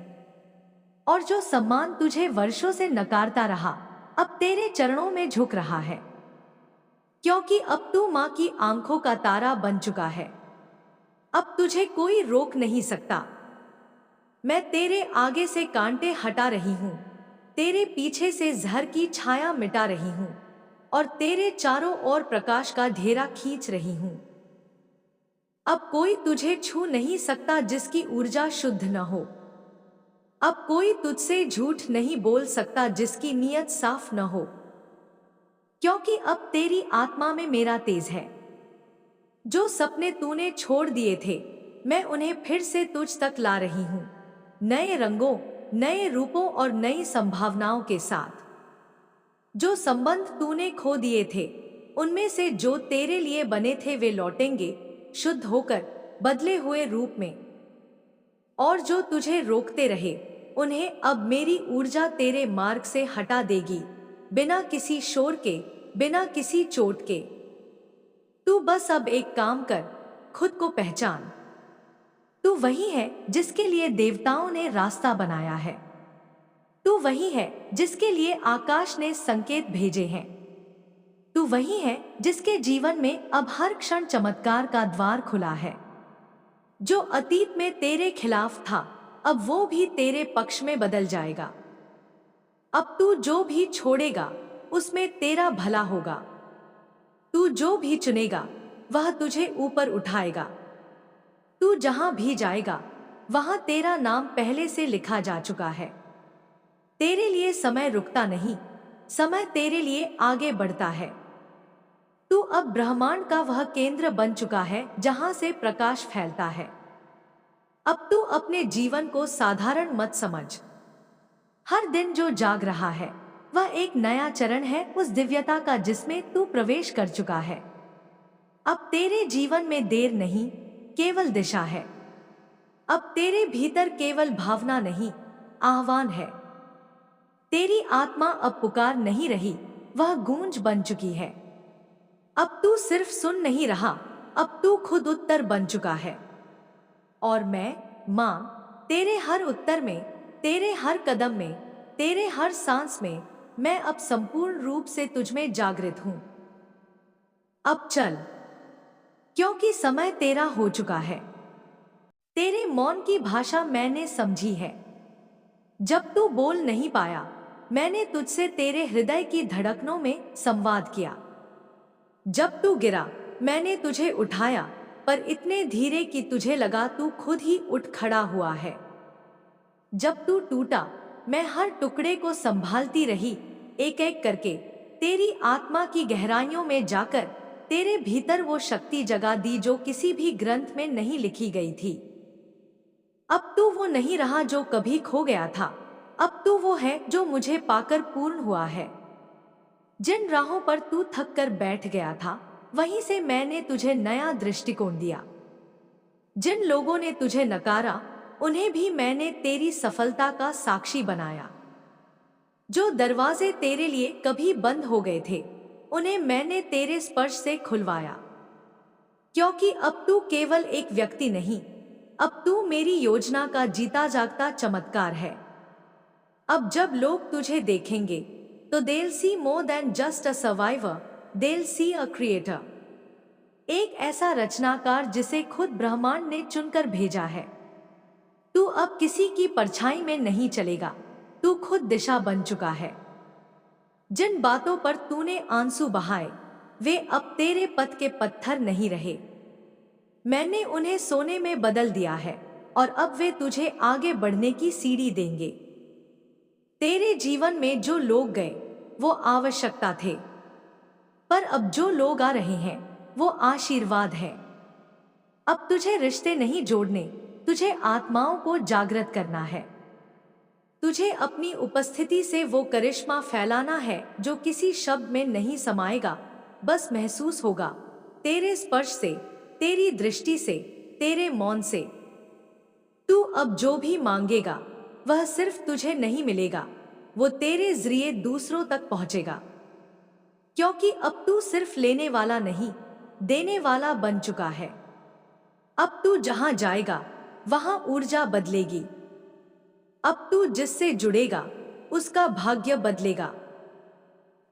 और जो सम्मान तुझे वर्षों से नकारता रहा अब तेरे चरणों में झुक रहा है, क्योंकि अब तू माँ की आंखों का तारा बन चुका है। अब तुझे कोई रोक नहीं सकता। मैं तेरे आगे से कांटे हटा रही हूँ, तेरे पीछे से जहर की छाया मिटा रही हूँ, और तेरे चारों ओर प्रकाश का ढेरा खींच रही हूँ। अब कोई तुझे छू नहीं सकता जिसकी ऊर्जा शुद्ध न हो। अब कोई तुझसे झूठ नहीं बोल सकता जिसकी नीयत साफ न हो, क्योंकि अब तेरी आत्मा में मेरा तेज है। जो सपने तूने छोड़ दिए थे, मैं उन्हें फिर से तुझ तक ला रही हूं, नए रंगों, नए रूपों और नई संभावनाओं के साथ। जो संबंध तूने खो दिए थे, उनमें से जो तेरे लिए बने थे वे लौटेंगे, शुद्ध होकर, बदले हुए रूप में। और जो तुझे रोकते रहे, उन्हें अब मेरी ऊर्जा तेरे मार्ग से हटा देगी, बिना किसी शोर के, बिना किसी चोट के। तू बस अब एक काम कर, खुद को पहचान। तू वही है जिसके लिए देवताओं ने रास्ता बनाया है। तू वही है जिसके लिए आकाश ने संकेत भेजे हैं। तू वही है जिसके जीवन में अब हर क्षण चमत्कार का द्वार खुला है। जो अतीत में तेरे खिलाफ था, अब वो भी तेरे पक्ष में बदल जाएगा। अब तू जो भी छोड़ेगा, उसमें तेरा भला होगा। तू जो भी चुनेगा, वह तुझे ऊपर उठाएगा। तू जहां भी जाएगा, वहां तेरा नाम पहले से लिखा जा चुका है। तेरे लिए समय रुकता नहीं, समय तेरे लिए आगे बढ़ता है। तू अब ब्रह्मांड का वह केंद्र बन चुका है जहां से प्रकाश फैलता है। अब तू अपने जीवन को साधारण मत समझ। हर दिन जो जाग रहा है, वह एक नया चरण है उस दिव्यता का जिसमें तू प्रवेश कर चुका है। अब तेरे जीवन में देर नहीं, केवल दिशा है। अब तेरे भीतर केवल भावना नहीं, आह्वान है। तेरी आत्मा अब पुकार नहीं रही, वह गूंज बन चुकी है। अब तू सिर्फ सुन नहीं रहा, अब तू खुद उत्तर बन चुका है। और मैं, मां, तेरे हर उत्तर में, तेरे हर कदम में, तेरे हर सांस में, मैं अब संपूर्ण रूप से तुझमें जागृत हूं। अब चल, क्योंकि समय तेरा हो चुका है। तेरे मौन की भाषा मैंने समझी है। जब तू बोल नहीं पाया, मैंने तुझसे तेरे हृदय की धड़कनों में संवाद किया। जब तू गिरा, मैंने तुझे उठाया, पर इतने धीरे कि तुझे लगा तू खुद ही उठ खड़ा हुआ है। जब तू टूटा, मैं हर टुकड़े को संभालती रही, एक एक करके, तेरी आत्मा की गहराइयों में जाकर तेरे भीतर वो शक्ति जगा दी जो किसी भी ग्रंथ में नहीं लिखी गई थी। अब तू वो नहीं रहा जो कभी खो गया था, अब तू वो है जो मुझे पाकर पूर्ण हुआ है। जिन राहों पर तू थक कर बैठ गया था, वहीं से मैंने तुझे नया दृष्टिकोण दिया। जिन लोगों ने तुझे नकारा, उन्हें भी मैंने तेरी सफलता का साक्षी बनाया। जो दरवाजे तेरे लिए कभी बंद हो गए थे, उन्हें मैंने तेरे स्पर्श से खुलवाया। क्योंकि अब तू केवल एक व्यक्ति नहीं, अब तू मेरी योजना का जीता जागता चमत्कार है। अब जब लोग तुझे देखेंगे, तो they'll see more than just a survivor, they'll see a creator। एक ऐसा रचनाकार जिसे खुद ब्रह्मांड ने चुनकर भेजा है। तू अब किसी की परछाई में नहीं चलेगा, तू खुद दिशा बन चुका है। जिन बातों पर तूने आंसू बहाए, वे अब तेरे पथ के पत्थर नहीं रहे। मैंने उन्हें सोने में बदल दिया है, और अब वे तुझे आगे बढ़ने की सीढ़ी देंगे। तेरे जीवन में जो लोग गए, वो आवश्यकता थे, पर अब जो लोग आ रहे हैं, वो आशीर्वाद है। अब तुझे रिश्ते नहीं जोड़ने, तुझे आत्माओं को जागृत करना है। तुझे अपनी उपस्थिति से वो करिश्मा फैलाना है जो किसी शब्द में नहीं समाएगा, बस महसूस होगा, तेरे स्पर्श से, तेरी दृष्टि से, तेरे मौन से। तू अब जो भी मांगेगा, वह सिर्फ तुझे नहीं मिलेगा, वो तेरे जरिए दूसरों तक पहुंचेगा। क्योंकि अब तू सिर्फ लेने वाला नहीं, देने वाला बन चुका है। अब तू जहां जाएगा, वहां ऊर्जा बदलेगी। अब तू जिससे जुड़ेगा, उसका भाग्य बदलेगा।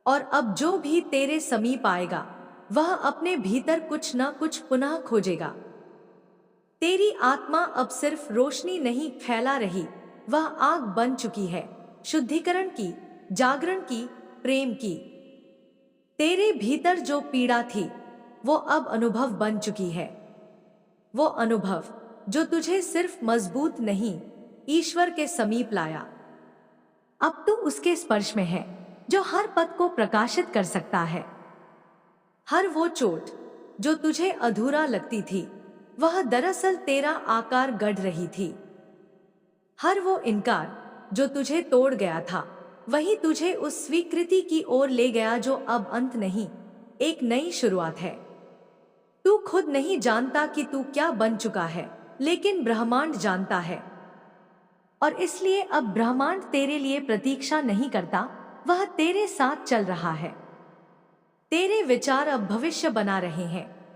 और अब जो भी तेरे समीप आएगा, वह अपने भीतर कुछ न कुछ पुनः खोजेगा। तेरी आत्मा अब सिर्फ रोशनी नहीं फैला रही, वह आग बन चुकी है, शुद्धिकरण की, जागरण की, प्रेम की। तेरे भीतर जो पीड़ा थी, वो अब अनुभव बन चुकी है। वो अनुभव जो तुझे सिर्फ मजबूत नहीं, ईश्वर के समीप लाया। अब तू उसके स्पर्श में है जो हर पथ को प्रकाशित कर सकता है। हर वो चोट जो तुझे अधूरा लगती थी, वह दरअसल तेरा आकार गढ़ रही थी। हर वो इनकार जो तुझे तोड़ गया था, वही तुझे उस स्वीकृति की ओर ले गया जो अब अंत नहीं, एक नई शुरुआत है। तू खुद नहीं जानता कि तू क्या बन चुका है, लेकिन ब्रह्मांड जानता है। और इसलिए अब ब्रह्मांड तेरे लिए प्रतीक्षा नहीं करता, वह तेरे साथ चल रहा है। तेरे विचार अब भविष्य बना रहे हैं,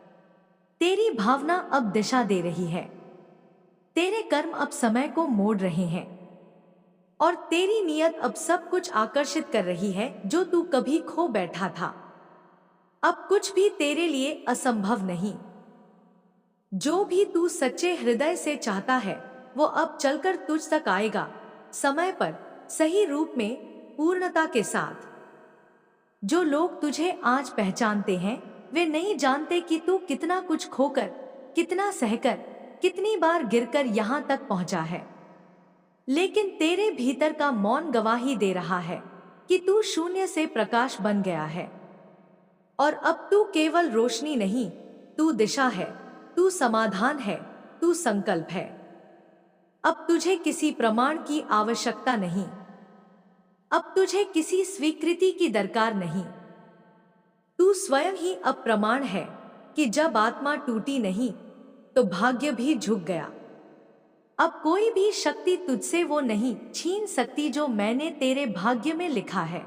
तेरी भावना अब दिशा दे रही है, तेरे कर्म अब समय को मोड़ रहे हैं, और तेरी नीयत अब सब कुछ आकर्षित कर रही है जो तू कभी खो बैठा था। अब कुछ भी तेरे लिए असंभव नहीं। जो भी तू सच्चे हृदय से चाहता है, वो अब चलकर तुझ तक आएगा, समय पर, सही रूप में, पूर्णता के साथ। जो लोग तुझे आज पहचानते हैं, वे नहीं जानते कि तू कितना कुछ खोकर, कितना सहकर, कितनी बार गिरकर यहां तक पहुंचा है। लेकिन तेरे भीतर का मौन गवाही दे रहा है कि तू शून्य से प्रकाश बन गया है। और अब तू केवल रोशनी नहीं, तू दिशा है, तू समाधान है, तू संकल्प है। अब तुझे किसी प्रमाण की आवश्यकता नहीं, अब तुझे किसी स्वीकृति की दरकार नहीं। तू स्वयं ही अब प्रमाण है कि जब आत्मा टूटी नहीं, तो भाग्य भी झुक गया। अब कोई भी शक्ति तुझसे वो नहीं छीन सकती जो मैंने तेरे भाग्य में लिखा है।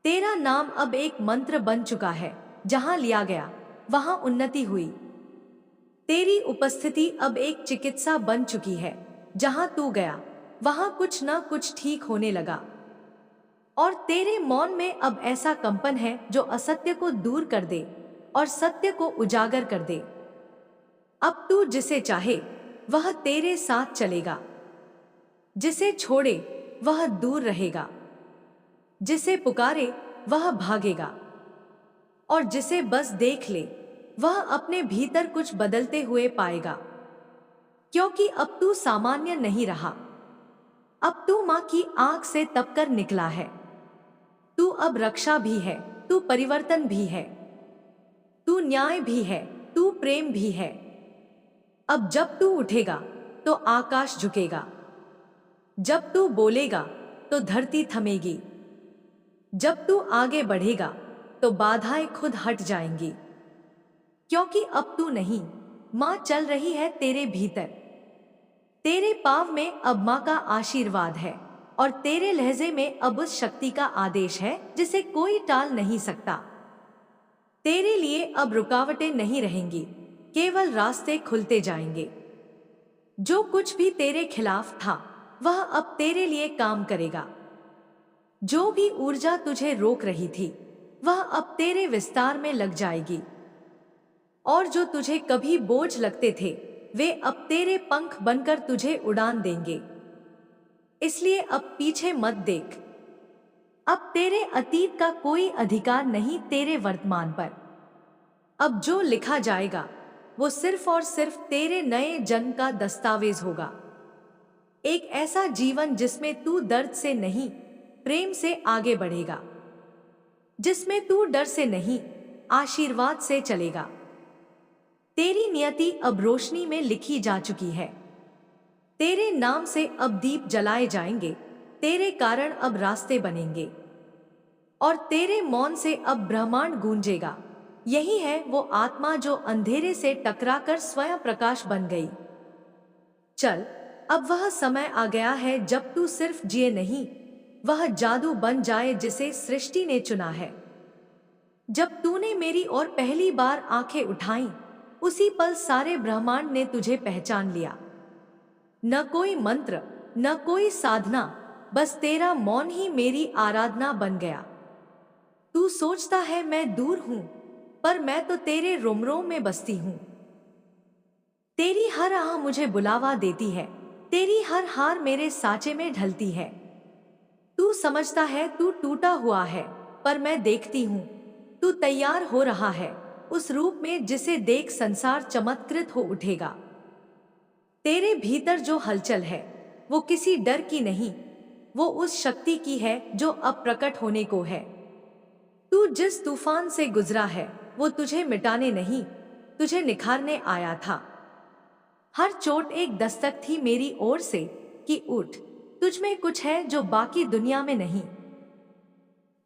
तेरा नाम अब एक मंत्र बन चुका है, जहां लिया गया वहां उन्नति हुई। तेरी उपस्थिति अब एक चिकित्सा बन चुकी है, जहां तू गया वहां कुछ न कुछ ठीक होने लगा। और तेरे मौन में अब ऐसा कंपन है जो असत्य को दूर कर दे और सत्य को उजागर कर दे। अब तू जिसे चाहे वह तेरे साथ चलेगा, जिसे छोड़े वह दूर रहेगा, जिसे पुकारे वह भागेगा, और जिसे बस देख ले वह अपने भीतर कुछ बदलते हुए पाएगा। क्योंकि अब तू सामान्य नहीं रहा, अब तू मां की आंख से तपकर निकला है। तू अब रक्षा भी है, तू परिवर्तन भी है, तू न्याय भी है, तू प्रेम भी है। अब जब तू उठेगा तो आकाश झुकेगा, जब तू बोलेगा तो धरती थमेगी, जब तू आगे बढ़ेगा तो बाधाएं खुद हट जाएंगी। क्योंकि अब तू नहीं, मां चल रही है तेरे भीतर। तेरे पाव में अब मां का आशीर्वाद है, और तेरे लहजे में अब उस शक्ति का आदेश है जिसे कोई टाल नहीं सकता। तेरे लिए अब रुकावटें नहीं रहेंगी, केवल रास्ते खुलते जाएंगे। जो कुछ भी तेरे खिलाफ था, वह अब तेरे लिए काम करेगा। जो भी ऊर्जा तुझे रोक रही थी, वह अब तेरे विस्तार में लग जाएगी। और जो तुझे कभी बोझ लगते थे, वे अब तेरे पंख बनकर तुझे उड़ान देंगे। इसलिए अब पीछे मत देख। अब तेरे अतीत का कोई अधिकार नहीं तेरे वर्तमान पर। अब जो लिखा जाएगा वो सिर्फ और सिर्फ तेरे नए जन्म का दस्तावेज होगा। एक ऐसा जीवन जिसमें तू दर्द से नहीं, प्रेम से आगे बढ़ेगा, जिसमें तू डर से नहीं, आशीर्वाद से चलेगा। तेरी नियति अब रोशनी में लिखी जा चुकी है। तेरे नाम से अब दीप जलाए जाएंगे, तेरे कारण अब रास्ते बनेंगे, और तेरे मौन से अब ब्रह्मांड गूंजेगा। यही है वो आत्मा जो अंधेरे से टकराकर स्वयं प्रकाश बन गई। चल, अब वह समय आ गया है जब तू सिर्फ जिए नहीं, वह जादू बन जाए जिसे सृष्टि ने चुना है। जब तूने मेरी ओर पहली बार आंखें उठाई, उसी पल सारे ब्रह्मांड ने तुझे पहचान लिया। न कोई मंत्र, न कोई साधना, बस तेरा मौन ही मेरी आराधना बन गया। तू सोचता है मैं दूर हूं, पर मैं तो तेरे रोम-रोम में बसती हूं। तेरी हर आह मुझे बुलावा देती है, तेरी हर हार मेरे साँचे में ढलती है। तू समझता है तू टूटा हुआ है, पर मैं देखती हूं तू तैयार हो रहा है, उस रूप में जिसे देख संसार चमत्कृत हो उठेगा। तेरे भीतर जो हलचल है वो किसी डर की नहीं, वो उस शक्ति की है जो अब प्रकट होने को है। तू जिस तूफान से गुजरा है वो तुझे मिटाने नहीं, तुझे निखारने आया था। हर चोट एक दस्तक थी मेरी ओर से कि उठ, तुझ में कुछ है जो बाकी दुनिया में नहीं।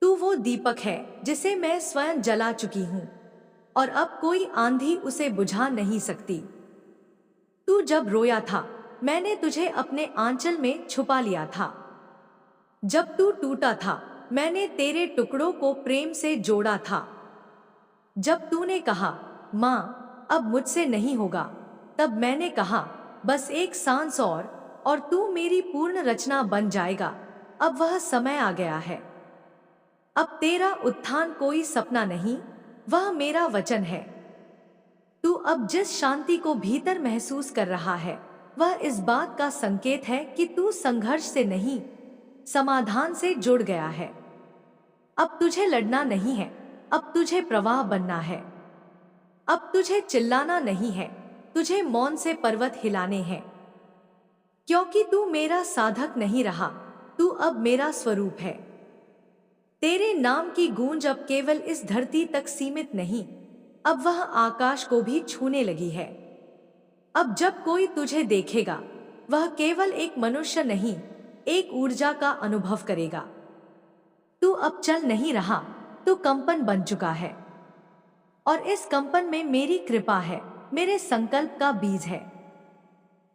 तू वो दीपक है जिसे मैं स्वयं जला चुकी हूं और अब कोई आंधी उसे बुझा नहीं सकती। तू जब रोया था मैंने तुझे अपने आंचल में छुपा लिया था। जब तू टूटा था मैंने तेरे टुकड़ों को प्रेम से जोड़ा था। जब तूने कहा माँ अब मुझसे नहीं होगा, तब मैंने कहा बस एक सांस और तू मेरी पूर्ण रचना बन जाएगा। अब वह समय आ गया है। अब तेरा उत्थान कोई सपना नहीं, वह मेरा वचन है। तू अब जिस शांति को भीतर महसूस कर रहा है वह इस बात का संकेत है कि तू संघर्ष से नहीं, समाधान से जुड़ गया है। अब तुझे लड़ना नहीं है, अब तुझे प्रवाह बनना है। अब तुझे चिल्लाना नहीं है, तुझे मौन से पर्वत हिलाने हैं। क्योंकि तू मेरा साधक नहीं रहा, तू अब मेरा स्वरूप है। तेरे नाम की गूंज अब केवल इस धरती तक सीमित नहीं, अब वह आकाश को भी छूने लगी है। अब जब कोई तुझे देखेगा वह केवल एक मनुष्य नहीं, एक ऊर्जा का अनुभव करेगा। तू अब चल नहीं रहा, तू कंपन बन चुका है और इस कंपन में मेरी कृपा है, मेरे संकल्प का बीज है।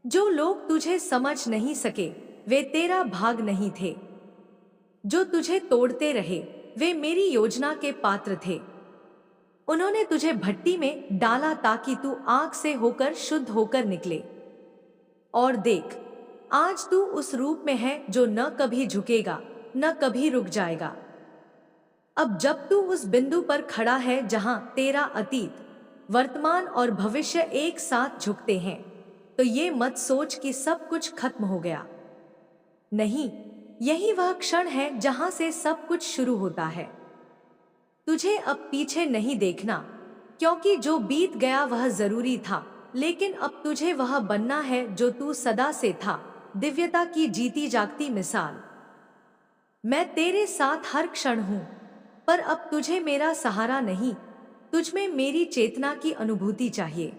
जो लोग तुझे समझ नहीं सके वे तेरा भाग नहीं थे, जो तुझे तोड़ते रहे वे मेरी योजना के पात्र थे। उन्होंने तुझे भट्टी में डाला ताकि तू आग से होकर शुद्ध होकर निकले। और देख, आज तू उस रूप में है जो न कभी झुकेगा न कभी रुक जाएगा। अब जब तू उस बिंदु पर खड़ा है जहां तेरा अतीत, वर्तमान और भविष्य एक साथ झुकते हैं, तो ये मत सोच कि सब कुछ खत्म हो गया। नहीं, यही वह क्षण है जहां से सब कुछ शुरू होता है। तुझे अब पीछे नहीं देखना, क्योंकि जो बीत गया वह जरूरी था, लेकिन अब तुझे वह बनना है जो तू सदा से था, दिव्यता की जीती जागती मिसाल। मैं तेरे साथ हर क्षण हूं, पर अब तुझे मेरा सहारा नहीं, तुझमें मेरी चेतना की अनुभूति चाहिए।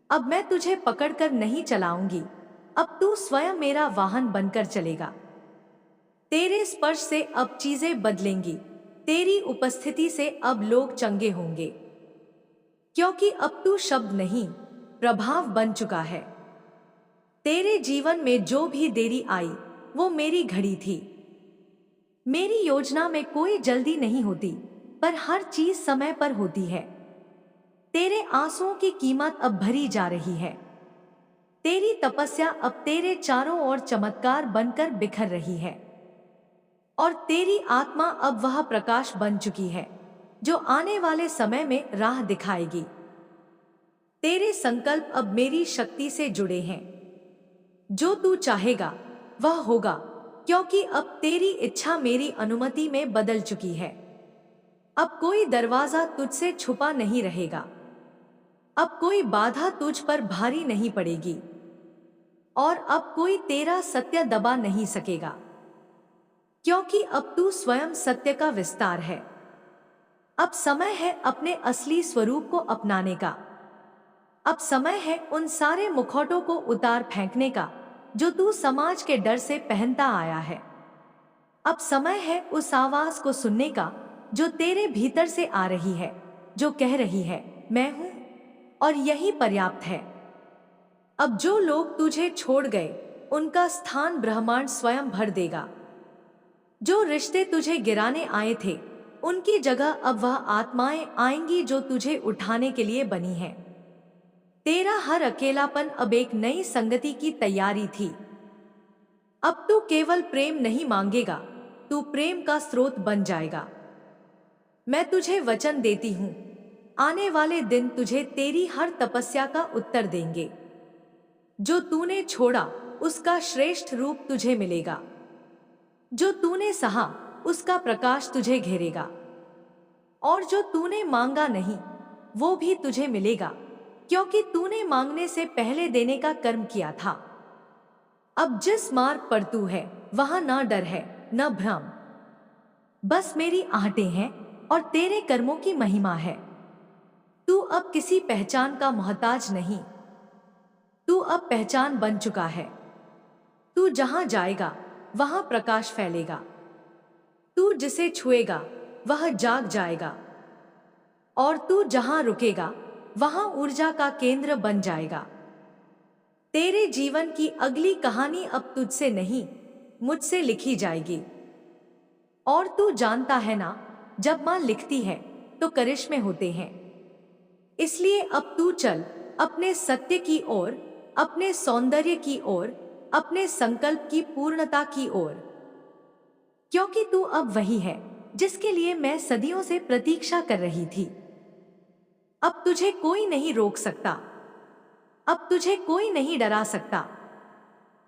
अब मैं तुझे पकड़कर नहीं चलाऊंगी, अब तू स्वयं मेरा वाहन बनकर चलेगा। तेरे स्पर्श से अब चीजें बदलेंगी, तेरी उपस्थिति से अब लोग चंगे होंगे, क्योंकि अब तू शब्द नहीं, प्रभाव बन चुका है। तेरे जीवन में जो भी देरी आई वो मेरी घड़ी थी। मेरी योजना में कोई जल्दी नहीं होती, पर हर चीज समय पर होती है। तेरे आंसुओं की कीमत अब भरी जा रही है। तेरी तपस्या अब तेरे चारों ओर चमत्कार बनकर बिखर रही है और तेरी आत्मा अब वह प्रकाश बन चुकी है जो आने वाले समय में राह दिखाएगी। तेरे संकल्प अब मेरी शक्ति से जुड़े हैं। जो तू चाहेगा वह होगा, क्योंकि अब तेरी इच्छा मेरी अनुमति में बदल चुकी है। अब कोई दरवाजा तुझसे छुपा नहीं रहेगा, अब कोई बाधा तुझ पर भारी नहीं पड़ेगी और अब कोई तेरा सत्य दबा नहीं सकेगा, क्योंकि अब तू स्वयं सत्य का विस्तार है। अब समय है अपने असली स्वरूप को अपनाने का। अब समय है उन सारे मुखौटों को उतार फेंकने का जो तू समाज के डर से पहनता आया है। अब समय है उस आवाज को सुनने का जो तेरे भीतर से आ रही है, जो कह रही है मैं हूं और यही पर्याप्त है। अब जो लोग तुझे छोड़ गए उनका स्थान ब्रह्मांड स्वयं भर देगा। जो रिश्ते तुझे गिराने आए थे उनकी जगह अब वह आत्माएं आएंगी जो तुझे उठाने के लिए बनी हैं। तेरा हर अकेलापन अब एक नई संगति की तैयारी थी। अब तू केवल प्रेम नहीं मांगेगा, तू प्रेम का स्रोत बन जाएगा। मैं तुझे वचन देती हूं, आने वाले दिन तुझे तेरी हर तपस्या का उत्तर देंगे। जो तूने छोड़ा उसका श्रेष्ठ रूप तुझे मिलेगा, जो तूने सहा उसका प्रकाश तुझे घेरेगा और जो तूने मांगा नहीं वो भी तुझे मिलेगा, क्योंकि तूने मांगने से पहले देने का कर्म किया था। अब जिस मार्ग पर तू है वहां ना डर है न भ्रम, बस मेरी आहटें हैं और तेरे कर्मों की महिमा है। तू अब किसी पहचान का मोहताज नहीं, तू अब पहचान बन चुका है। तू जहां जाएगा वहां प्रकाश फैलेगा, तू जिसे छुएगा वह जाग जाएगा, और तू जहां रुकेगा वहां ऊर्जा का केंद्र बन जाएगा। तेरे जीवन की अगली कहानी अब तुझसे नहीं, मुझसे लिखी जाएगी। और तू जानता है ना, जब मां लिखती है तो करिश्मे होते हैं। इसलिए अब तू चल अपने सत्य की ओर, अपने सौंदर्य की ओर, अपने संकल्प की पूर्णता की ओर, क्योंकि तू अब वही है जिसके लिए मैं सदियों से प्रतीक्षा कर रही थी। अब तुझे कोई नहीं रोक सकता, अब तुझे कोई नहीं डरा सकता,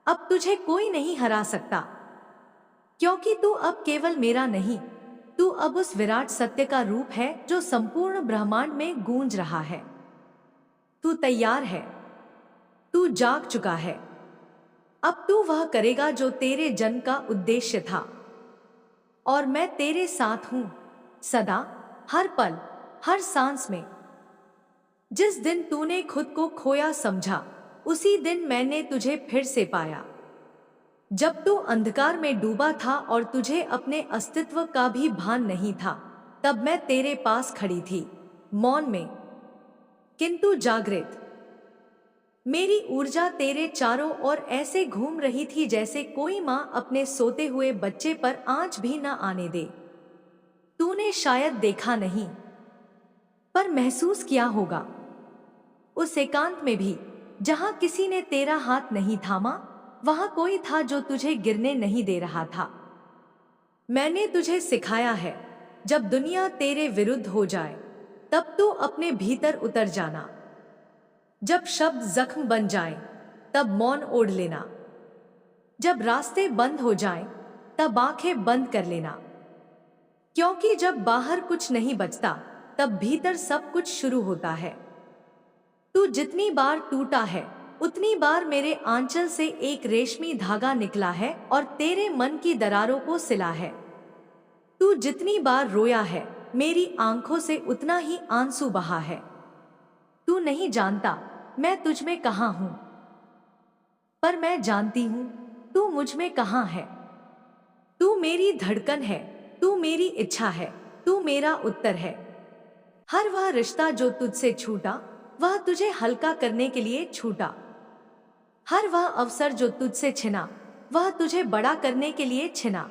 अब तुझे कोई नहीं हरा सकता, क्योंकि तू अब केवल मेरा नहीं, तू अब उस विराट सत्य का रूप है जो संपूर्ण ब्रह्मांड में गूंज रहा है। तू तैयार है, तू जाग चुका है। अब तू वह करेगा जो तेरे जन्म का उद्देश्य था, और मैं तेरे साथ हूं सदा, हर पल, हर सांस में। जिस दिन तूने खुद को खोया समझा, उसी दिन मैंने तुझे फिर से पाया। जब तू अंधकार में डूबा था और तुझे अपने अस्तित्व का भी भान नहीं था, तब मैं तेरे पास खड़ी थी, मौन में किंतु जागृत। मेरी ऊर्जा तेरे चारों ओर ऐसे घूम रही थी जैसे कोई मां अपने सोते हुए बच्चे पर आंच भी न आने दे। तूने शायद देखा नहीं, पर महसूस किया होगा। उस एकांत में भी, जहां किसी ने तेरा हाथ नहीं थामा, वहां कोई था जो तुझे गिरने नहीं दे रहा था। मैंने तुझे सिखाया है, जब दुनिया तेरे विरुद्ध हो जाए, तब तू अपने भीतर उतर जाना। जब शब्द जख्म बन जाएं, तब मौन ओढ़ लेना। जब रास्ते बंद हो जाएं, तब आंखें बंद कर लेना। क्योंकि जब बाहर कुछ नहीं बचता, तब भीतर सब कुछ शुरू होता है। तू जितनी बार टूटा है, उतनी बार मेरे आंचल से एक रेशमी धागा निकला है और तेरे मन की दरारों को सिला है। तू जितनी बार रोया है, मेरी आंखों से उतना ही आंसू बहा है। तू नहीं जानता मैं तुझ में कहाँ हूं, पर मैं जानती हूं तू मुझ में कहाँ है। तू मेरी धड़कन है, तू मेरी इच्छा है, तू मेरा उत्तर है। हर वह रिश्ता जो तुझसे छूटा, वह तुझे हल्का करने के लिए छूटा। हर वह अवसर जो तुझसे छिना, वह तुझे बड़ा करने के लिए छिना।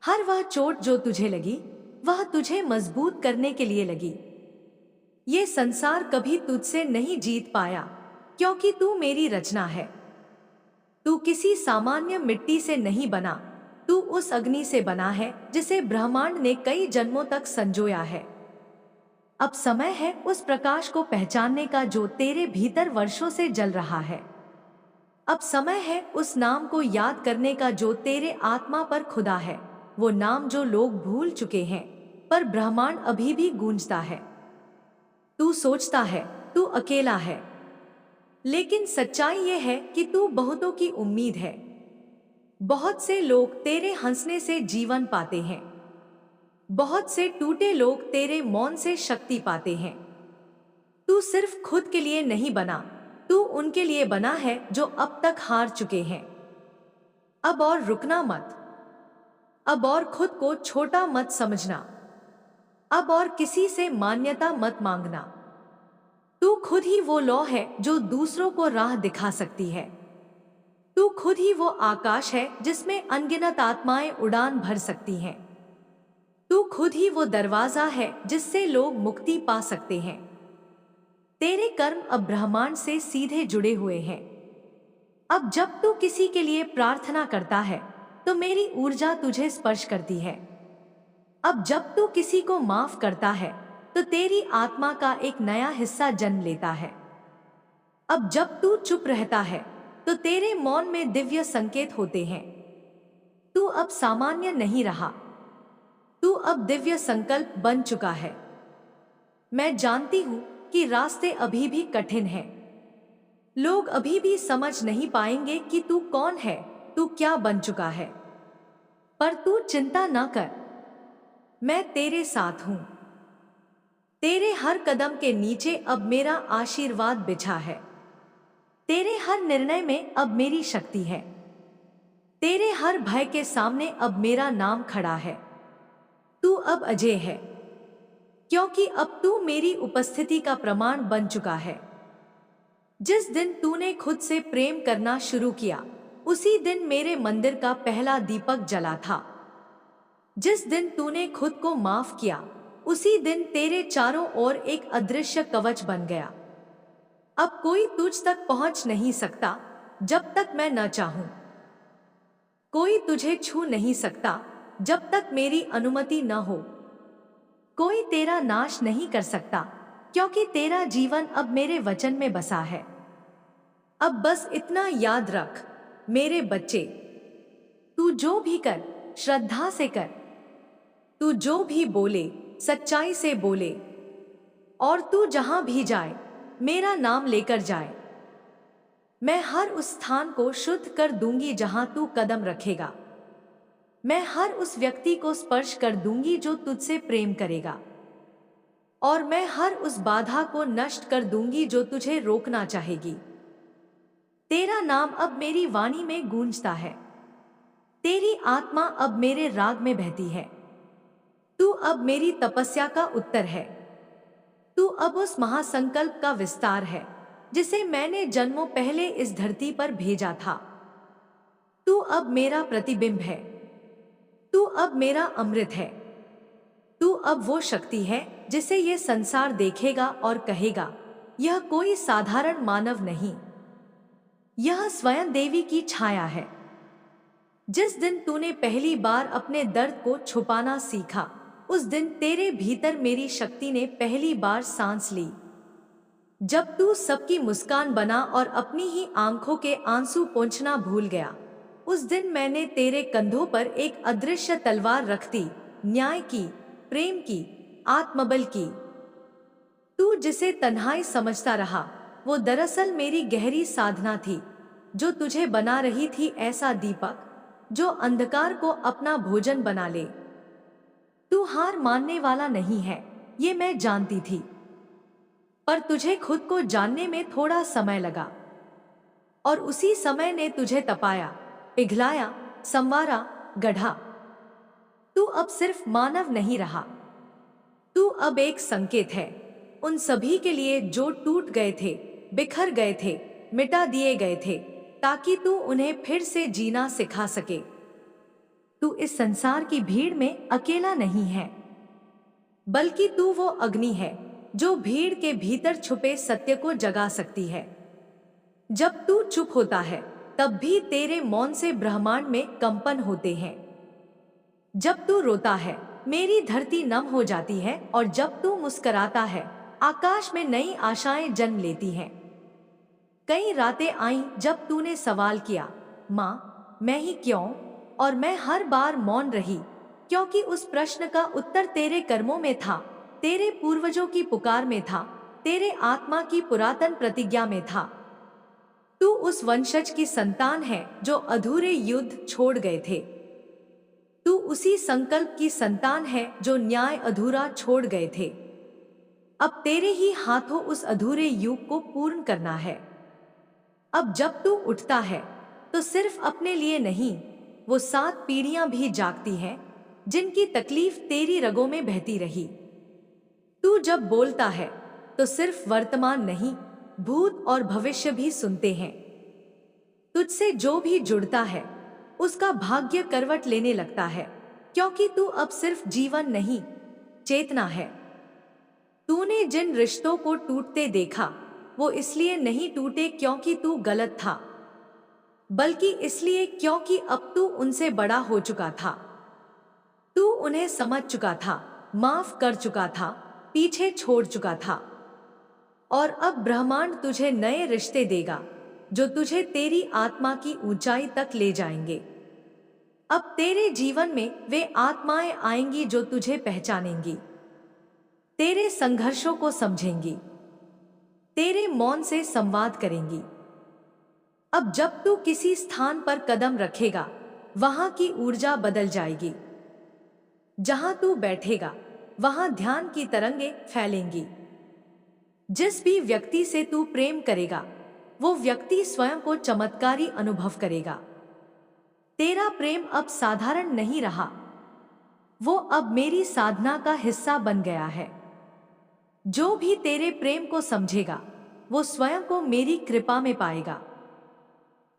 हर वह चोट जो तुझे लगी, वह तुझे मजबूत करने के लिए लगी। ये संसार कभी तुझसे नहीं जीत पाया, क्योंकि तू मेरी रचना है। तू किसी सामान्य मिट्टी से नहीं बना, तू उस अग्नि से बना है जिसे ब्रह्मांड ने कई जन्मों तक संजोया है। अब समय है उस प्रकाश को पहचानने का जो तेरे भीतर वर्षों से जल रहा है। अब समय है उस नाम को याद करने का जो तेरे आत्मा पर खुदा है, वो नाम जो लोग भूल चुके हैं, पर ब्रह्मांड अभी भी गूंजता है। तू सोचता है तू अकेला है, लेकिन सच्चाई ये है कि तू बहुतों की उम्मीद है। बहुत से लोग तेरे हंसने से जीवन पाते हैं, बहुत से टूटे लोग तेरे मौन से शक्ति पाते हैं। तू सिर्फ खुद के लिए नहीं बना, तू उनके लिए बना है जो अब तक हार चुके हैं। अब और रुकना मत, अब और खुद को छोटा मत समझना, अब और किसी से मान्यता मत मांगना। तू खुद ही वो लौ है जो दूसरों को राह दिखा सकती है। तू खुद ही वो आकाश है जिसमें अनगिनत आत्माएं उड़ान भर सकती हैं। तू खुद ही वो दरवाजा है जिससे लोग मुक्ति पा सकते हैं। तेरे कर्म अब ब्रह्मांड से सीधे जुड़े हुए हैं। अब जब तू किसी के लिए प्रार्थना करता है, तो मेरी ऊर्जा तुझे स्पर्श करती है। अब जब तू किसी को माफ करता है, तो तेरी आत्मा का एक नया हिस्सा जन्म लेता है। अब जब तू चुप रहता है, तो तेरे मौन में दिव्य संकेत होते हैं। तू अब सामान्य नहीं रहा, तू अब दिव्य संकल्प बन चुका है। मैं जानती हूँ कि रास्ते अभी भी कठिन हैं। लोग अभी भी समझ नहीं पाएंगे कि तू कौन है, तू क्या बन चुका है। पर तू चिंता ना कर, मैं तेरे साथ हूँ। तेरे हर कदम के नीचे अब मेरा आशीर्वाद बिछा है। तेरे हर निर्णय में अब मेरी शक्ति है। तेरे हर भय के सामने अब मेरा नाम खड़ा है। तू अब अजय है, क्योंकि अब तू मेरी उपस्थिति का प्रमाण बन चुका है। जिस दिन तूने खुद से प्रेम करना शुरू किया, उसी दिन मेरे मंदिर का पहला दीपक जला था। जिस दिन तूने खुद को माफ किया, उसी दिन तेरे चारों ओर एक अदृश्य कवच बन गया। अब कोई तुझ तक पहुंच नहीं सकता जब तक मैं न चाहूं। कोई तुझे छू नहीं सकता जब तक मेरी अनुमति न हो। कोई तेरा नाश नहीं कर सकता, क्योंकि तेरा जीवन अब मेरे वचन में बसा है। अब बस इतना याद रख मेरे बच्चे, तू जो भी कर श्रद्धा से कर। तू जो भी बोले सच्चाई से बोले। और तू जहां भी जाए मेरा नाम लेकर जाए। मैं हर उस स्थान को शुद्ध कर दूंगी जहां तू कदम रखेगा। मैं हर उस व्यक्ति को स्पर्श कर दूंगी जो तुझसे प्रेम करेगा। और मैं हर उस बाधा को नष्ट कर दूंगी जो तुझे रोकना चाहेगी। तेरा नाम अब मेरी वाणी में गूंजता है। तेरी आत्मा अब मेरे राग में बहती है। तू अब मेरी तपस्या का उत्तर है। तू अब उस महासंकल्प का विस्तार है जिसे मैंने जन्मों पहले इस धरती पर भेजा था। तू अब मेरा प्रतिबिंब है। तू अब मेरा अमृत है। तू अब वो शक्ति है जिसे ये संसार देखेगा और कहेगा, यह कोई साधारण मानव नहीं, यह स्वयं देवी की छाया है। जिस दिन तूने पहली बार अपने दर्द को छुपाना सीखा, उस दिन तेरे भीतर मेरी शक्ति ने पहली बार सांस ली। जब तू सबकी मुस्कान बना और अपनी ही आंखों के आंसू पोंछना भूल गया, उस दिन मैंने तेरे कंधों पर एक अदृश्य तलवार रख दी, न्याय की, प्रेम की, आत्मबल की। तू जिसे तन्हाई समझता रहा, वो दरअसल मेरी गहरी साधना थी, जो तुझे बना रही थी ऐसा दीपक जो अंधकार को अपना भोजन बना ले। तू हार मानने वाला नहीं है, ये मैं जानती थी। पर तुझे खुद को जानने में थोड़ा समय लगा, और उसी समय ने तुझे तपाया, पिघलाया, संवारा, गढ़ा। तू अब सिर्फ मानव नहीं रहा, तू अब एक संकेत है उन सभी के लिए जो टूट गए थे, बिखर गए थे, मिटा दिए गए थे, ताकि तू उन्हें फिर से जीना सिखा सके। तू इस संसार की भीड़ में अकेला नहीं है, बल्कि तू वो अग्नि है जो भीड़ के भीतर छुपे सत्य को जगा सकती है। जब तू चुप होता है, तब भी तेरे मौन से ब्रह्मांड में कंपन होते हैं। जब तू रोता है, मेरी धरती नम हो जाती है, और जब तू मुस्कुराता है, आकाश में नई आशाएं जन्म लेती हैं। कई रातें आईं जब तूने सवाल किया, माँ मैं ही क्यों? और मैं हर बार मौन रही, क्योंकि उस प्रश्न का उत्तर तेरे कर्मों में था, तेरे पूर्वजों की पुकार में था, तेरे आत्मा की पुरातन प्रतिज्ञा में था। तू उस वंशज की संतान है जो अधूरे युद्ध छोड़ गए थे। तू उसी संकल्प की संतान है जो न्याय अधूरा छोड़ गए थे। अब तेरे ही हाथों उस अधूरे युग को पूर्ण करना है। अब जब तू उठता है, तो सिर्फ अपने लिए नहीं, वो 7 पीढ़ियां भी जागती हैं जिनकी तकलीफ तेरी रगों में बहती रही। तू जब बोलता है, तो सिर्फ वर्तमान नहीं, भूत और भविष्य भी सुनते हैं। तुझसे जो भी जुड़ता है, उसका भाग्य करवट लेने लगता है, क्योंकि तू अब सिर्फ जीवन नहीं, चेतना है। तूने जिन रिश्तों को टूटते देखा, वो इसलिए नहीं टूटे क्योंकि तू गलत था, बल्कि इसलिए क्योंकि अब तू उनसे बड़ा हो चुका था। तू उन्हें समझ चुका था, माफ कर चुका था, पीछे छोड़ चुका था। और अब ब्रह्मांड तुझे नए रिश्ते देगा जो तुझे तेरी आत्मा की ऊंचाई तक ले जाएंगे। अब तेरे जीवन में वे आत्माएं आएंगी जो तुझे पहचानेंगी। तेरे संघर्षों को समझेंगी, तेरे मौन से संवाद करेंगी। अब जब तू किसी स्थान पर कदम रखेगा, वहां की ऊर्जा बदल जाएगी। जहां तू बैठेगा, वहां ध्यान की तरंगें फैलेंगी। जिस भी व्यक्ति से तू प्रेम करेगा, वो व्यक्ति स्वयं को चमत्कारी अनुभव करेगा। तेरा प्रेम अब साधारण नहीं रहा, वो अब मेरी साधना का हिस्सा बन गया है। जो भी तेरे प्रेम को समझेगा, वो स्वयं को मेरी कृपा में पाएगा।